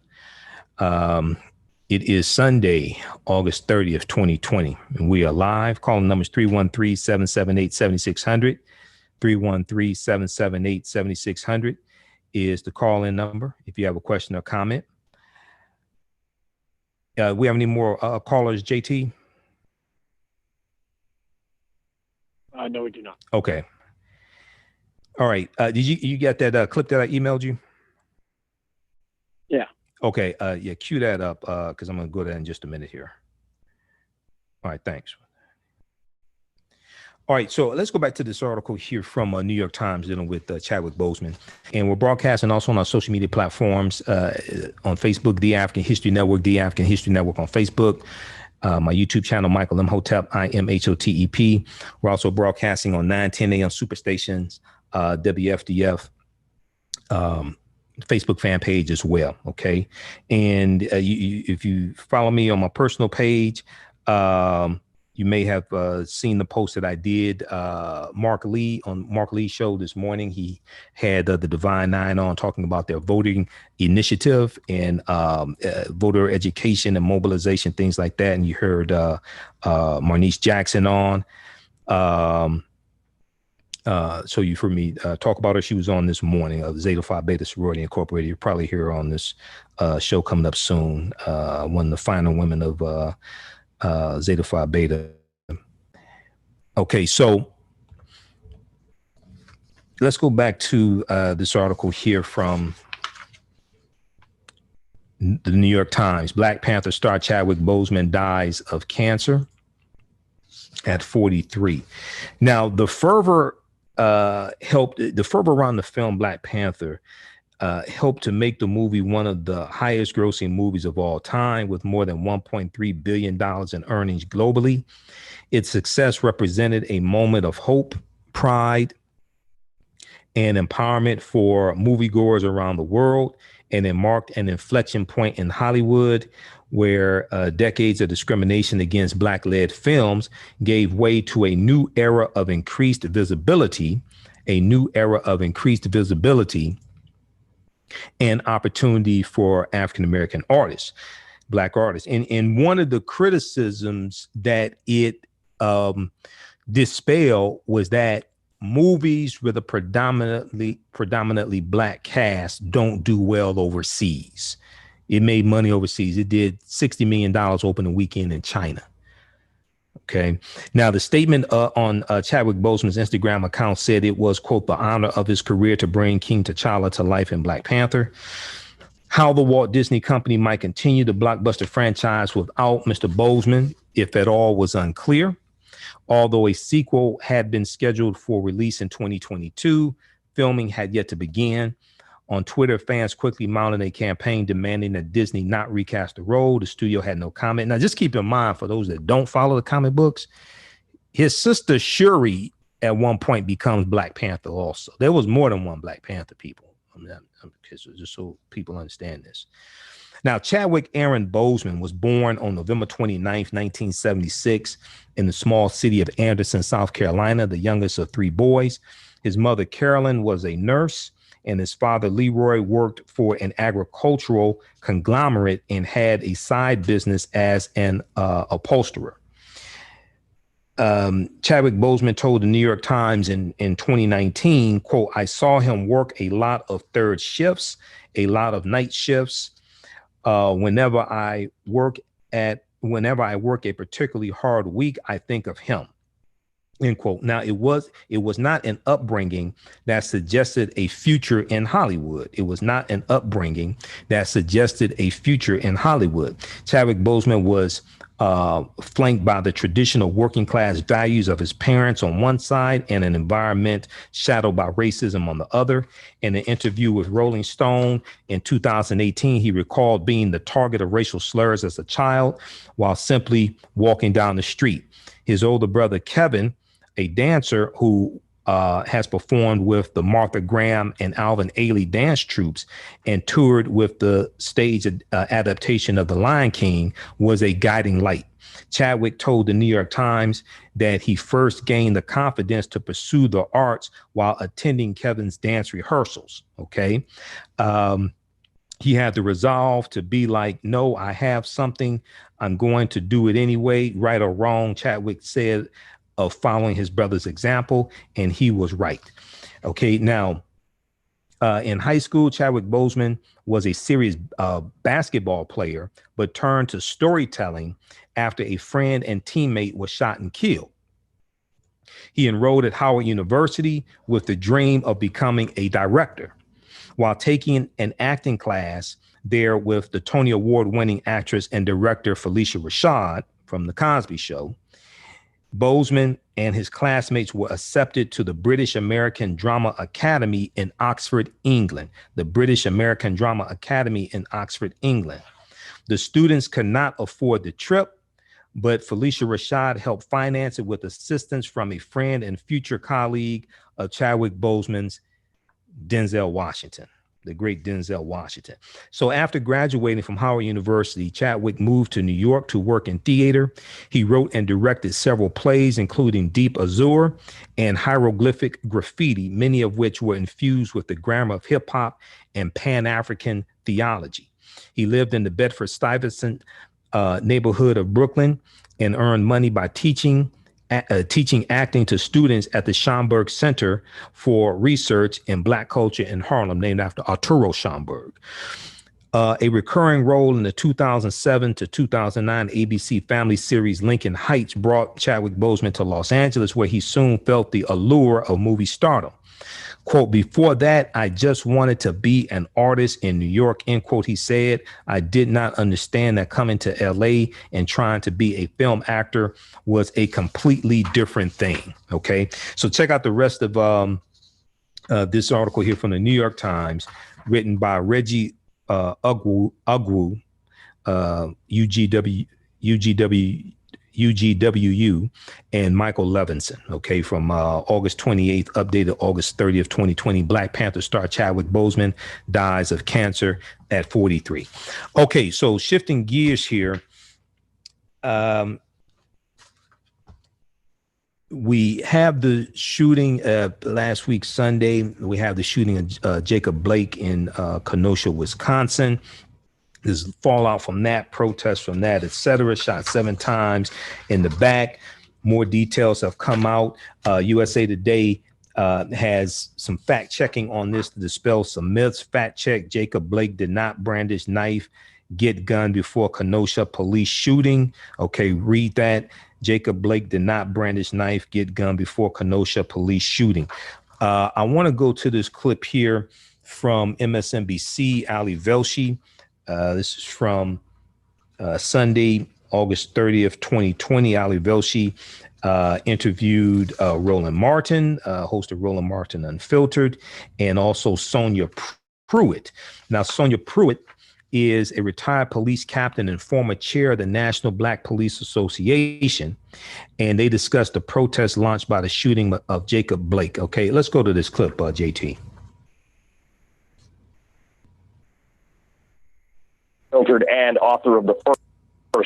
It is Sunday, August 30th, 2020, and we are live. Calling numbers 313-778-7600. 313-778-7600 is the call-in number if you have a question or comment. We have any more callers, JT? No, we do not. Okay. All right. Did you get that clip that I emailed you? Yeah. Okay. Yeah. Cue that up because I'm going to go there in just a minute here. All right. Thanks. All right. So let's go back to this article here from New York Times dealing with Chadwick Boseman. And we're broadcasting also on our social media platforms on Facebook, The African History Network, The African History Network on Facebook. My YouTube channel, Michael M. Hotep, IMHOTEP. We're also broadcasting on 910 AM Superstations, WFDF Facebook fan page as well. Okay. And if you follow me on my personal page, You may have seen the post that I did. Mark Lee on Mark Lee's show this morning. He had the Divine Nine on talking about their voting initiative and voter education and mobilization, things like that. And you heard Marnice Jackson on. So you've heard me talk about her. She was on this morning of Zeta Phi Beta Sorority Incorporated. You'll probably hear her on this show coming up soon. One of the final women of Zeta Phi Beta. Okay, so let's go back to this article here from the New York Times. Black Panther star Chadwick Boseman dies of cancer at 43. Now, the fervor around the film Black Panther helped to make the movie one of the highest grossing movies of all time, with more than $1.3 billion in earnings globally. Its success represented a moment of hope, pride, and empowerment for moviegoers around the world, and it marked an inflection point in Hollywood, where decades of discrimination against Black-led films gave way to a new era of increased visibility, and opportunity for African-American artists, Black artists. And one of the criticisms that it dispelled was that movies with a predominantly Black cast don't do well overseas. It made money overseas. It did $60 million opening weekend in China. Okay. Now, the statement on Chadwick Boseman's Instagram account said it was, quote, the honor of his career to bring King T'Challa to life in Black Panther. How the Walt Disney Company might continue the blockbuster franchise without Mr. Boseman, if at all, was unclear. Although a sequel had been scheduled for release in 2022, filming had yet to begin. On Twitter, fans quickly mounted a campaign demanding that Disney not recast the role. The studio had no comment. Now, just keep in mind, for those that don't follow the comic books, his sister Shuri at one point becomes Black Panther also. There was more than one Black Panther, people. Just so people understand this. Now, Chadwick Aaron Boseman was born on November 29th, 1976, in the small city of Anderson, South Carolina, the youngest of three boys. His mother, Carolyn, was a nurse, and his father, Leroy, worked for an agricultural conglomerate and had a side business as an upholsterer. Chadwick Boseman told the New York Times in 2019, quote, I saw him work a lot of third shifts, a lot of night shifts. Whenever I work a particularly hard week, I think of him. End quote. Now, it was not an upbringing that suggested a future in Hollywood. Chadwick Boseman was flanked by the traditional working class values of his parents on one side and an environment shadowed by racism on the other. In an interview with Rolling Stone in 2018, he recalled being the target of racial slurs as a child while simply walking down the street. His older brother, Kevin, a dancer who has performed with the Martha Graham and Alvin Ailey dance troupes and toured with the stage adaptation of The Lion King, was a guiding light. Chadwick told the New York Times that he first gained the confidence to pursue the arts while attending Kevin's dance rehearsals. Okay. He had the resolve to be like, no, I have something. I'm going to do it anyway, right or wrong, Chadwick said, of following his brother's example, and he was right. Okay, now, in high school, Chadwick Boseman was a serious basketball player, but turned to storytelling after a friend and teammate was shot and killed. He enrolled at Howard University with the dream of becoming a director. While taking an acting class there with the Tony Award-winning actress and director Felicia Rashad from The Cosby Show, Boseman and his classmates were accepted to the British American Drama Academy in Oxford, England. The British American Drama Academy in Oxford, England. The students could not afford the trip, but Felicia Rashad helped finance it with assistance from a friend and future colleague of Chadwick Boseman's, Denzel Washington. the great Denzel Washington. So after graduating from Howard University, Chadwick moved to New York to work in theater. He wrote and directed several plays, including Deep Azure and Hieroglyphic Graffiti, many of which were infused with the grammar of hip hop and Pan-African theology. He lived in the Bedford-Stuyvesant neighborhood of Brooklyn and earned money by teaching acting to students at the Schomburg Center for Research in Black Culture in Harlem, named after Arturo Schomburg. A recurring role in the 2007 to 2009 ABC family series Lincoln Heights brought Chadwick Boseman to Los Angeles, where he soon felt the allure of movie stardom. Quote, before that, I just wanted to be an artist in New York, end quote, he said. I did not understand that coming to LA and trying to be a film actor was a completely different thing. Okay, so check out the rest of this article here from the New York Times, written by Reggie UGW, UGWU, and Michael Levinson, okay, from August 28th, updated August 30th, 2020. Black Panther star Chadwick Boseman dies of cancer at 43. Okay, so shifting gears here, we have the shooting last week, Sunday. We have the shooting of Jacob Blake in Kenosha, Wisconsin. There's fallout from that, protests from that, etc. Shot 7 times in the back. More details have come out. USA Today has some fact checking on this to dispel some myths. Fact check: Jacob Blake did not brandish knife, get gun before Kenosha police shooting. Okay, read that. Jacob Blake did not brandish knife, get gun before Kenosha police shooting. I want to go to this clip here from MSNBC, Ali Velshi. This is from Sunday, August 30th, 2020. Ali Velshi interviewed Roland Martin, host of Roland Martin Unfiltered, and also Sonia Pruitt. Now, Sonia Pruitt is a retired police captain and former chair of the National Black Police Association, and they discussed the protest launched by the shooting of Jacob Blake. Okay, let's go to this clip, JT. Filtered and author of the first.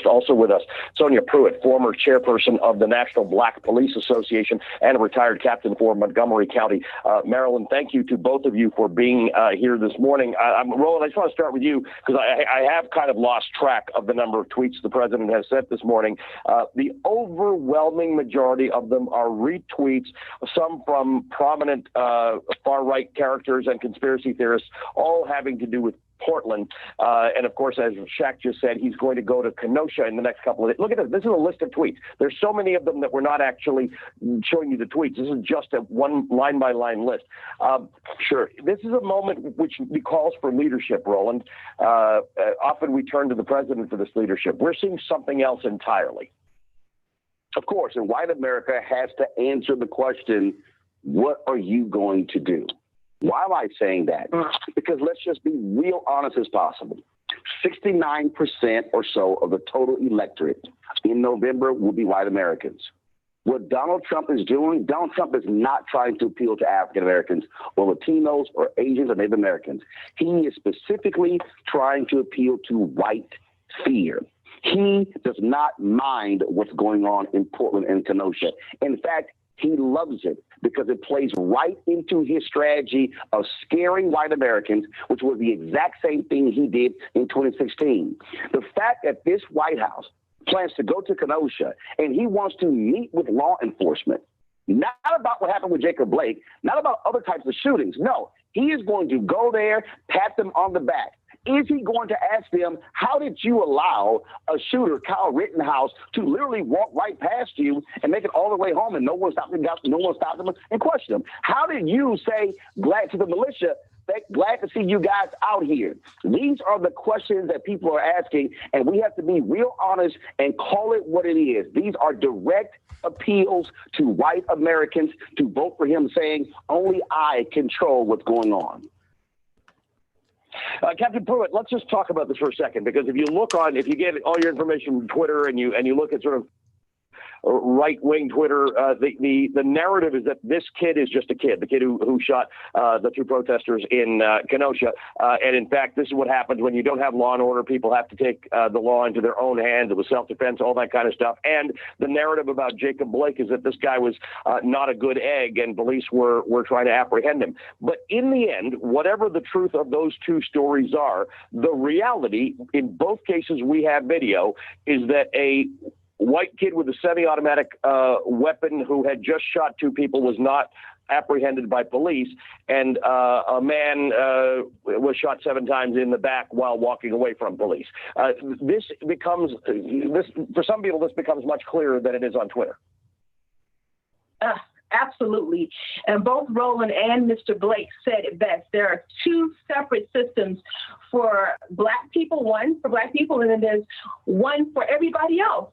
Also with us, Sonia Pruitt, former chairperson of the National Black Police Association and a retired captain for Montgomery County, Maryland. Thank you to both of you for being here this morning. Roland, I just want to start with you because I have kind of lost track of the number of tweets the president has sent this morning. The overwhelming majority of them are retweets, some from prominent far-right characters and conspiracy theorists, all having to do with Portland. And of course, as Shaq just said, he's going to go to Kenosha in the next couple of days. Look at this. This is a list of tweets. There's so many of them that we're not actually showing you the tweets. This is just a one line by line list. Sure. This is a moment which calls for leadership, Roland. Often we turn to the president for this leadership. We're seeing something else entirely. Of course. And white America has to answer the question, what are you going to do? Why am I saying that? Because let's just be real honest as possible. 69% or so of the total electorate in November will be white Americans. What Donald Trump is doing, Donald Trump is not trying to appeal to African Americans or Latinos or Asians or Native Americans. He is specifically trying to appeal to white fear. He does not mind what's going on in Portland and Kenosha. In fact, he loves it because it plays right into his strategy of scaring white Americans, which was the exact same thing he did in 2016. The fact that this White House plans to go to Kenosha and he wants to meet with law enforcement, not about what happened with Jacob Blake, not about other types of shootings. No, he is going to go there, pat them on the back. Is he going to ask them, how did you allow a shooter, Kyle Rittenhouse, to literally walk right past you and make it all the way home and no one stopped him and question him? How did you say glad to the militia, glad to see you guys out here? These are the questions that people are asking, and we have to be real honest and call it what it is. These are direct appeals to white Americans to vote for him, saying only I control what's going on. Captain Pruitt, let's just talk about this for a second, because if you get all your information from Twitter and you look at sort of right-wing Twitter, the narrative is that this kid is just a kid, the kid who shot the two protesters in Kenosha. And in fact, this is what happens when you don't have law and order. People have to take the law into their own hands. It was self-defense, all that kind of stuff. And the narrative about Jacob Blake is that this guy was not a good egg and police were trying to apprehend him. But in the end, whatever the truth of those two stories are, the reality in both cases we have video is that a white kid with a semi-automatic weapon who had just shot two people was not apprehended by police, and a man was shot 7 times in the back while walking away from police. This for some people, this becomes much clearer than it is on Twitter. Absolutely. And both Roland and Mr. Blake said it best. There are two separate systems for Black people, one for Black people, and then there's one for everybody else.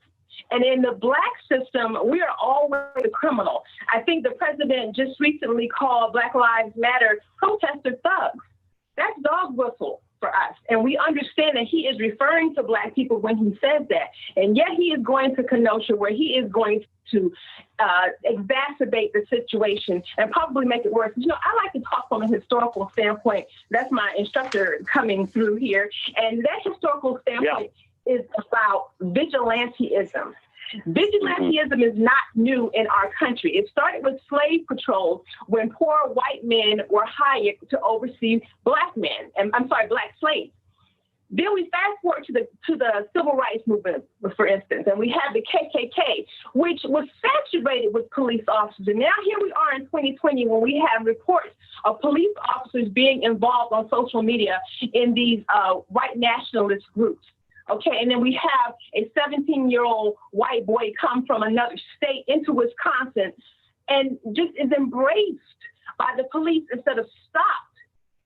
And in the Black system, we are always a criminal. I think the president just recently called Black Lives Matter protester thugs. That's dog whistle for us. And we understand that he is referring to Black people when he says that. And yet he is going to Kenosha, where he is going to exacerbate the situation and probably make it worse. You know, I like to talk from a historical standpoint. That's my instructor coming through here. And that historical standpoint is about vigilantism. Vigilantism is not new in our country. It started with slave patrols when poor white men were hired to oversee Black men, and Black slaves. Then we fast forward to the civil rights movement, for instance, and we have the KKK, which was saturated with police officers. And now here we are in 2020 when we have reports of police officers being involved on social media in these white nationalist groups. Okay, and then we have a 17-year-old white boy come from another state into Wisconsin and just is embraced by the police instead of stopped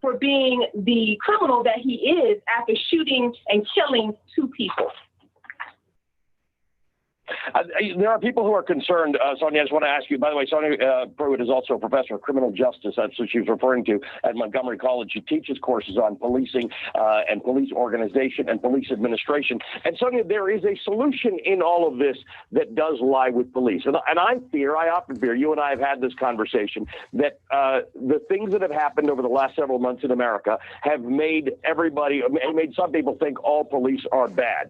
for being the criminal that he is after shooting and killing 2 people. There are people who are concerned, Sonia. I just want to ask you, by the way, Sonia Pruitt is also a professor of criminal justice. That's what she was referring to at Montgomery College. She teaches courses on policing and police organization and police administration. And Sonia, there is a solution in all of this that does lie with police. And I often fear, you and I have had this conversation, that the things that have happened over the last several months in America have made some people think all police are bad.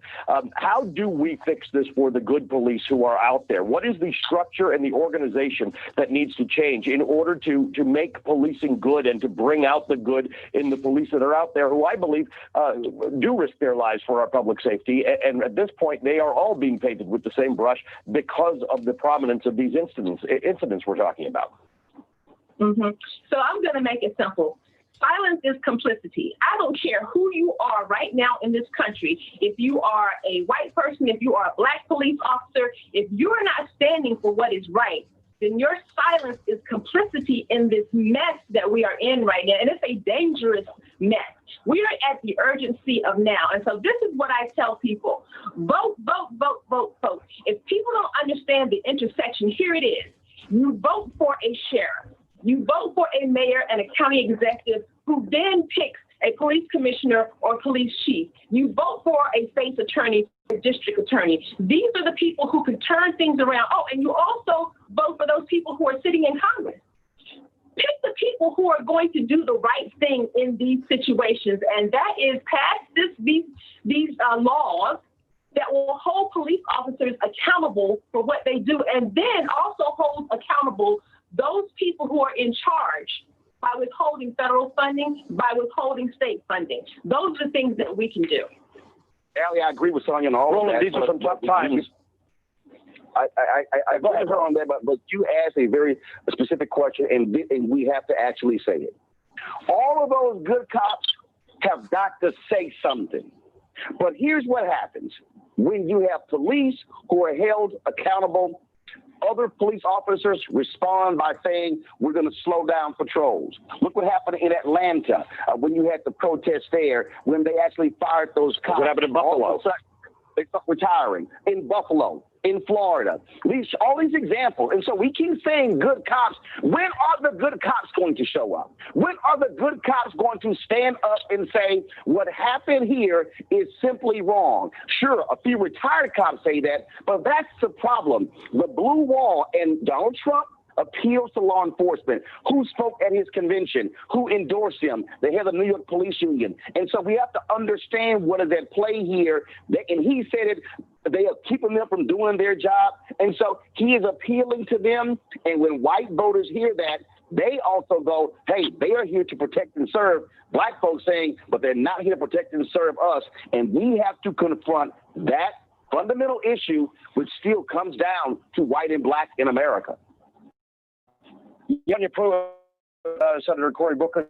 How do we fix this for the good police who are out there? What is the structure and the organization that needs to change in order to make policing good and to bring out the good in the police that are out there, who I believe do risk their lives for our public safety? And at this point, they are all being painted with the same brush because of the prominence of these incidents we're talking about. Mm-hmm. So I'm going to make it simple. Silence is complicity. I don't care who you are right now in this country. If you are a white person, if you are a Black police officer, if you're not standing for what is right, then your silence is complicity in this mess that we are in right now. And it's a dangerous mess. We are at the urgency of now. And so this is what I tell people. Vote, vote, vote, vote, vote. If people don't understand the intersection, here it is. You vote for a sheriff. You vote for a mayor and a county executive who then picks a police commissioner or police chief. You vote for a state's attorney or district attorney. These are the people who can turn things around. Oh, and you also vote for those people who are sitting in Congress. Pick the people who are going to do the right thing in these situations, and that is pass these laws that will hold police officers accountable for what they do, and then also hold accountable those people who are in charge by withholding federal funding, by withholding state funding. Those are the things that we can do. Allie, I agree with Sonia on all of that. These are some tough times. I agree with her on that, but you asked a very specific question, and we have to actually say it. All of those good cops have got to say something. But here's what happens. When you have police who are held accountable, other police officers respond by saying, we're going to slow down patrols. Look what happened in Atlanta when you had the protest there, when they actually fired those cops. What happened in Buffalo? they start retiring. In Buffalo, in Florida, all these examples. And so we keep saying good cops. When are the good cops going to show up? When are the good cops going to stand up and say what happened here is simply wrong? Sure, a few retired cops say that, but that's the problem. The blue wall and Donald Trump appeals to law enforcement, who spoke at his convention, who endorsed him, the head of the New York Police Union. And so we have to understand what is at play here. And he said it, they are keeping them from doing their job. And so he is appealing to them. And when white voters hear that, they also go, hey, they are here to protect and serve. Black folks saying, but they're not here to protect and serve us. And we have to confront that fundamental issue, which still comes down to white and black in America. Sonia Pruitt, Senator Cory Booker,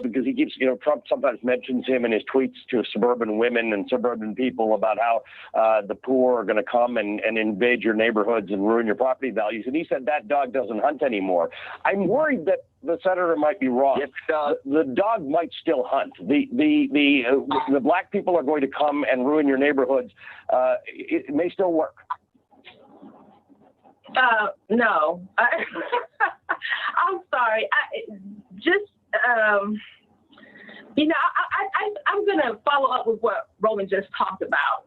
because he keeps, Trump sometimes mentions him in his tweets to suburban women and suburban people about how the poor are going to come and invade your neighborhoods and ruin your property values. And he said that dog doesn't hunt anymore. I'm worried that the senator might be wrong. Yes, the dog might still hunt. The black people are going to come and ruin your neighborhoods. It may still work. No. I'm sorry. I'm going to follow up with what Roland just talked about.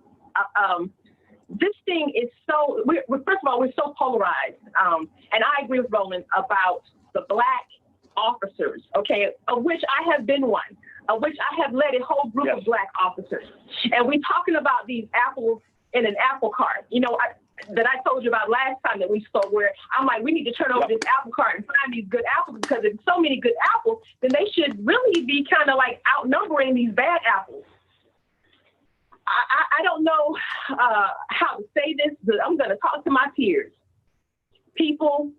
This thing is first of all, we're so polarized. And I agree with Roland about the black officers, okay, of which I have been one, of which I have led a whole group of black officers. And we're talking about these apples in an apple cart. That I told you about last time that we spoke, where I'm like, we need to turn over this apple cart and find these good apples, because there's so many good apples, then they should really be kind of like outnumbering these bad apples. I don't know how to say this, but I'm going to talk to my peers. People,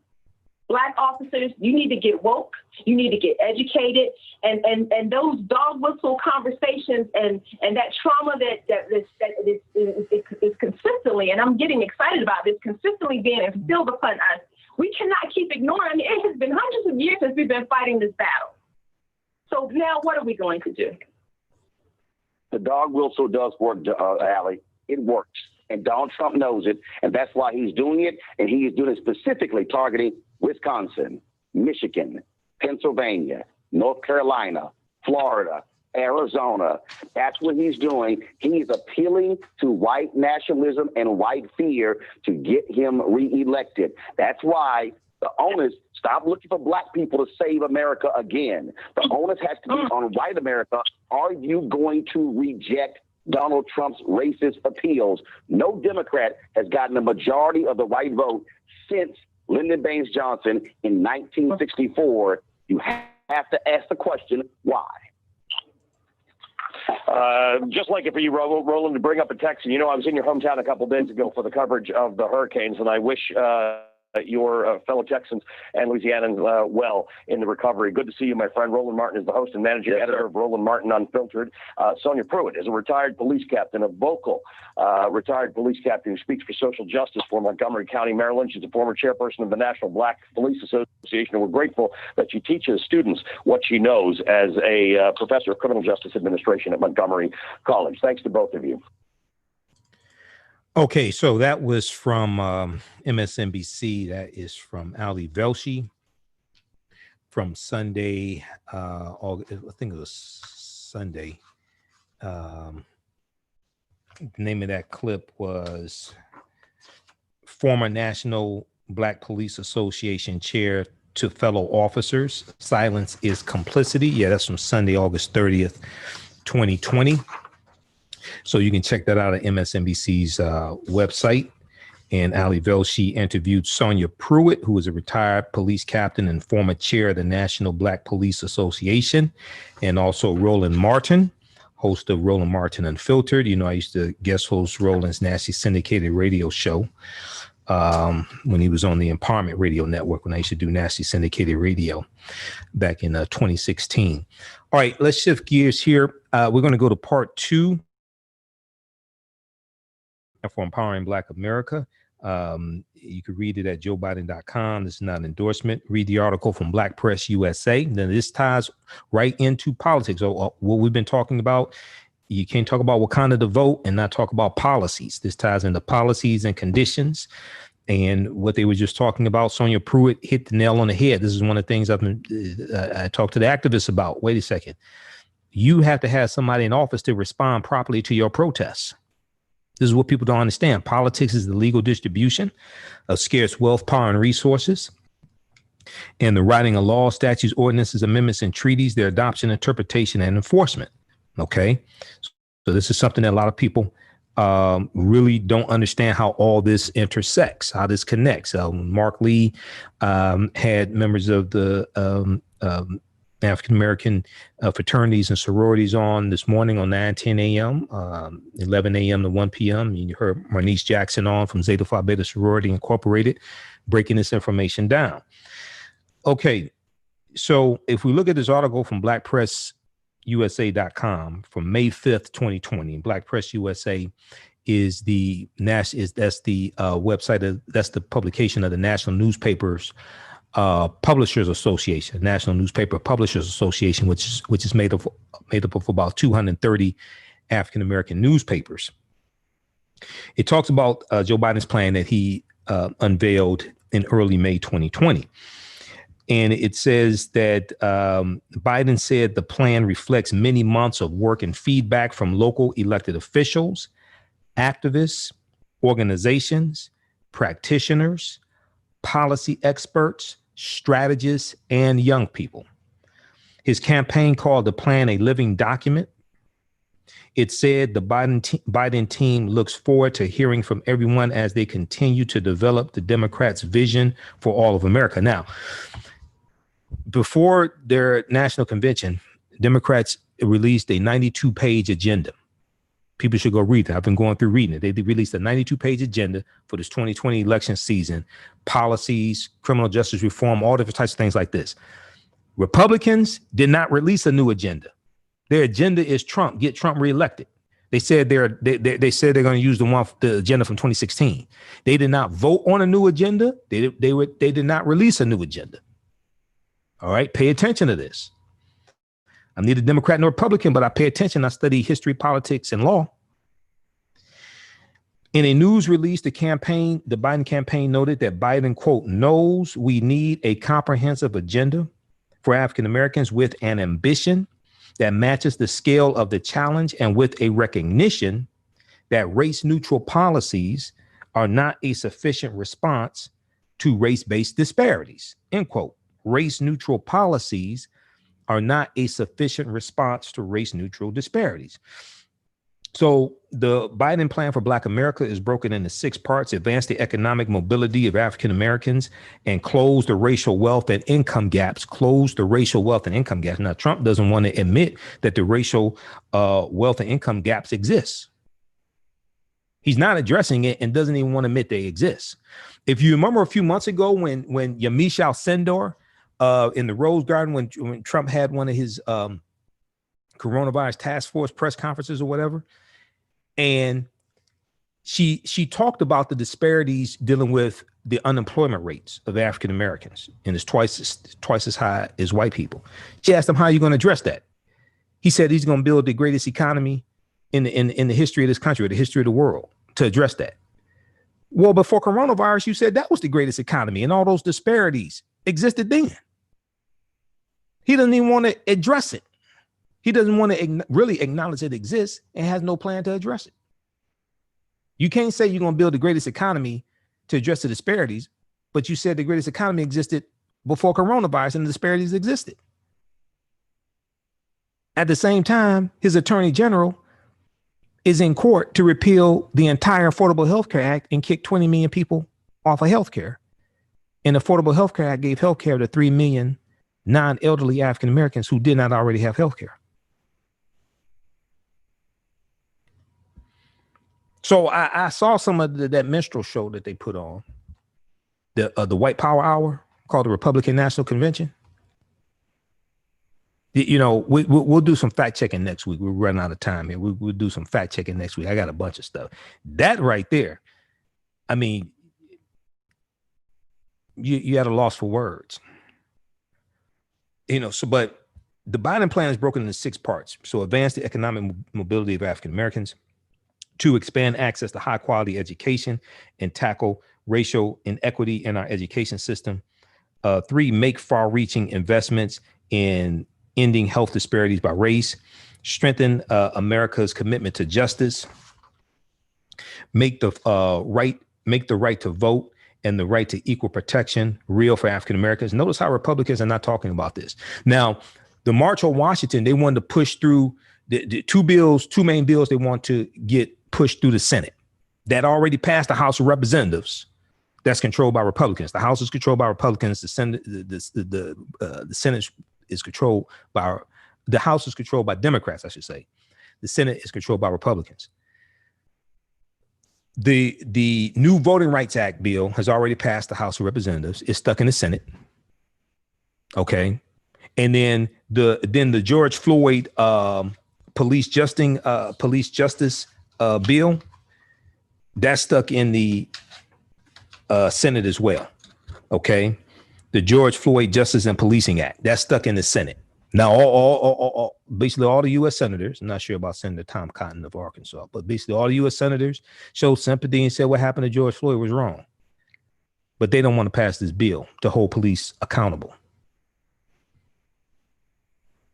black officers, you need to get woke. You need to get educated, and those dog whistle conversations and that trauma that is consistently, and I'm getting excited about this, consistently being instilled upon us. We cannot keep ignoring. I mean, it has been hundreds of years since we've been fighting this battle. So now, what are we going to do? The dog whistle does work, Allie. It works. And Donald Trump knows it, and that's why he's doing it. And he is doing it specifically targeting Wisconsin, Michigan, Pennsylvania, North Carolina, Florida, Arizona. That's what he's doing. He's appealing to white nationalism and white fear to get him reelected. That's why the onus, stop looking for black people to save America again. The onus has to be on white America. Are you going to reject Donald Trump's racist appeals? No Democrat has gotten a majority of the white vote since Lyndon Baines Johnson in 1964. You have to ask the question, why? Just like it for you, Roland, to bring up a text. I was in your hometown a couple of days ago for the coverage of the hurricanes, and I wish your fellow Texans and Louisianans well in the recovery. Good to see you, my friend. Roland Martin is the host and managing editor of Roland Martin Unfiltered. Sonia Pruitt is a retired police captain, a vocal retired police captain who speaks for social justice for Montgomery County, Maryland. She's a former chairperson of the National Black Police Association, and we're grateful that she teaches students what she knows as a professor of criminal justice administration at Montgomery College. Thanks to both of you. Okay, so that was from MSNBC. That is from Ali Velshi from Sunday. I think it was Sunday. The name of that clip was former National Black Police Association chair to fellow officers. Silence is complicity. Yeah, that's from Sunday, August 30th, 2020. So you can check that out at MSNBC's website. And Ali Velshi interviewed Sonia Pruitt, who is a retired police captain and former chair of the National Black Police Association, and also Roland Martin, host of Roland Martin Unfiltered. I used to guest host Roland's nationally syndicated radio show when he was on the Empowerment Radio Network, when I used to do nationally syndicated radio back in 2016. All right, let's shift gears here. We're going to go to part 2 for Empowering Black America. You can read it at joebiden.com. This is not an endorsement. Read the article from Black Press USA. Then this ties right into politics. So what we've been talking about You can't talk about Wakanda the Vote and not talk about policies. This ties into policies and conditions. And what they were just talking about, Sonia Pruitt hit the nail on the head. This is one of the things I talked to the activists about. Wait a second. You have to have somebody in office to respond properly to your protests. This is what people don't understand. Politics is the legal distribution of scarce wealth, power, and resources. And the writing of laws, statutes, ordinances, amendments, and treaties, their adoption, interpretation, and enforcement. Okay. So this is something that a lot of people really don't understand how all this intersects, how this connects. Mark Lee had members of the African-American fraternities and sororities on this morning on 9:10 a.m., 11 a.m. to 1 p.m. You heard Marnice Jackson on from Zeta Phi Beta Sorority Incorporated, breaking this information down. Okay, so if we look at this article from blackpressusa.com from May 5th, 2020, Black Press USA is the website, that's the publication of the National Newspapers Publishers Association, National Newspaper Publishers Association, which is made up of about 230 African American newspapers. It talks about Joe Biden's plan that he unveiled in early May 2020. And it says that Biden said the plan reflects many months of work and feedback from local elected officials, activists, organizations, practitioners, policy experts, strategists, and young people. His campaign called the plan a living document. It said the Biden team looks forward to hearing from everyone as they continue to develop the Democrats' vision for all of America. Now, before their national convention, Democrats released a 92-page agenda. People should go read it. I've been going through reading it. They released a 92-page agenda for this 2020 election season, policies, criminal justice reform, all different types of things like this. Republicans did not release a new agenda. Their agenda is Trump, get Trump reelected. They said they're going to use the agenda from 2016. They did not vote on a new agenda. They did not release a new agenda. All right, pay attention to this. I'm neither Democrat nor Republican, but I pay attention. I study history, politics, and law. In a news release, the Biden campaign noted that Biden, quote, knows we need a comprehensive agenda for African Americans with an ambition that matches the scale of the challenge and with a recognition that race-neutral policies are not a sufficient response to race-based disparities, end quote. Race-neutral policies are not a sufficient response to race-neutral disparities. So the Biden plan for Black America is broken into 6 parts: advance the economic mobility of African Americans and close the racial wealth and income gaps. Now, Trump doesn't want to admit that the racial wealth and income gaps exist. He's not addressing it and doesn't even want to admit they exist. If you remember a few months ago when Yamiche Alcindor in the Rose Garden, when Trump had one of his coronavirus task force press conferences or whatever, and she talked about the disparities dealing with the unemployment rates of African Americans, and it's twice as high as white people. She asked him, how are you going to address that? He said he's going to build the greatest economy in the history of this country, or the history of the world, to address that. Well, before coronavirus, you said that was the greatest economy, and all those disparities existed then. He doesn't even want to address it. He doesn't want to really acknowledge it exists and has no plan to address it. You can't say you're going to build the greatest economy to address the disparities, but you said the greatest economy existed before coronavirus and the disparities existed. At the same time, his attorney general is in court to repeal the entire Affordable Health Care Act and kick 20 million people off of health care. And the Affordable Health Care Act gave health care to 3 million non-elderly African Americans who did not already have health care. So I saw some of that minstrel show that they put on, the White Power Hour, called the Republican National Convention. You know, we'll do some fact checking next week. We're running out of time here. We'll do some fact checking next week. I got a bunch of stuff. That right there, I mean, you had a loss for words. You know, so but The Biden plan is broken into 6 parts. So advance the economic mobility of African Americans. 2, expand access to high quality education and tackle racial inequity in our education system. 3, make far reaching investments in ending health disparities by race. Strengthen America's commitment to justice. Make the right to vote and the right to equal protection real for African Americans. Notice how Republicans are not talking about this. Now, the March on Washington, they wanted to push through the 2 main bills they want to get pushed through the Senate. That already passed the House of Representatives. That's controlled by Republicans. The House is controlled by Republicans. The Senate is controlled by, the House is controlled by Democrats, I should say. The Senate is controlled by Republicans. The new Voting Rights Act bill has already passed the House of Representatives. It's stuck in the Senate. Okay. And then the George Floyd police justice bill, that's stuck in the Senate as well. Okay. The George Floyd Justice and Policing Act, that's stuck in the Senate. Now, basically all the U.S. senators, I'm not sure about Senator Tom Cotton of Arkansas, but basically all the U.S. senators showed sympathy and said what happened to George Floyd was wrong. But they don't want to pass this bill to hold police accountable.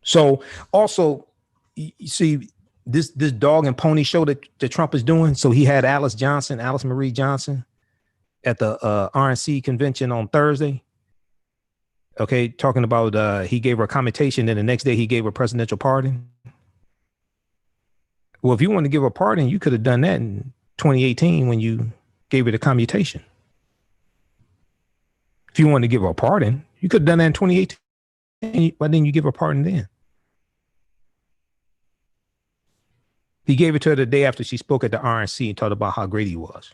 So also, you see this dog and pony show that Trump is doing. So he had Alice Marie Johnson at the RNC convention on Thursday. Okay, talking about he gave her a commutation, and the next day he gave her a presidential pardon. Well, if you wanted to give her a pardon, you could have done that in 2018 when you gave her the commutation. If you wanted to give her a pardon, you could have done that in 2018. Why didn't you give her a pardon then? He gave it to her the day after she spoke at the RNC and talked about how great he was.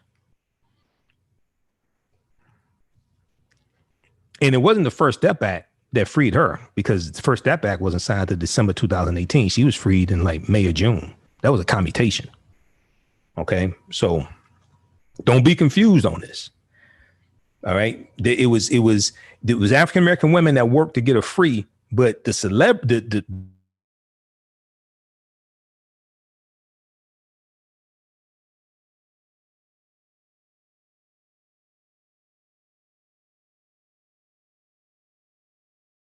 And it wasn't the First Step Act that freed her, because the First Step Act wasn't signed until December 2018. She was freed in like May or June. That was a commutation. Okay, so don't be confused on this. All right, it was African American women that worked to get her free, but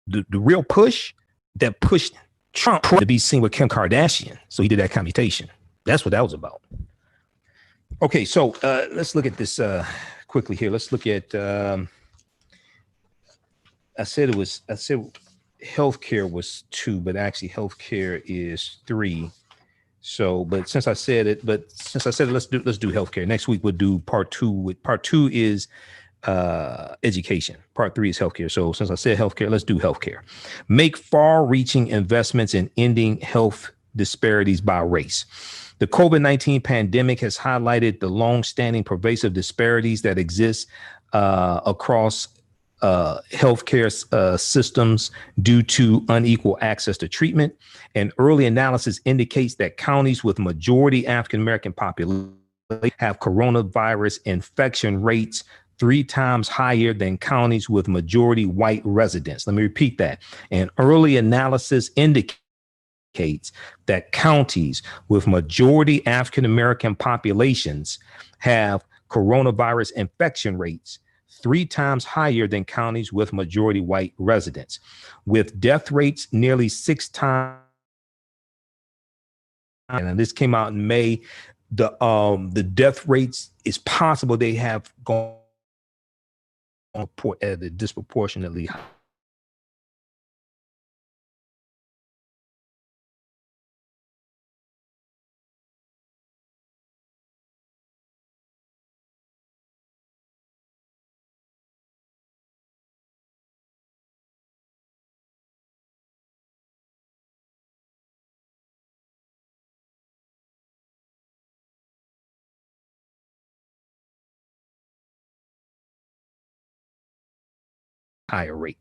the real push that pushed Trump to be seen with Kim Kardashian. So he did that commutation. That's what that was about. Okay, so let's look at this quickly here. Let's look at, I said healthcare was 2, but actually healthcare is 3. So, but since I said it, let's do healthcare. Next week we'll do part 2. Part 2 is education. Part 3 is healthcare. So since I said healthcare, let's do healthcare. Make far-reaching investments in ending health disparities by race. The COVID-19 pandemic has highlighted the long-standing pervasive disparities that exist across healthcare systems due to unequal access to treatment. And early analysis indicates that counties with majority African-American population have coronavirus infection rates 3 times higher than counties with majority white residents. Let me repeat that. And early analysis indicates that counties with majority African-American populations have coronavirus infection rates 3 times higher than counties with majority white residents, with death rates nearly 6 times. And this came out in May. The death rates, is possible they have gone at a disproportionately high. Higher rate.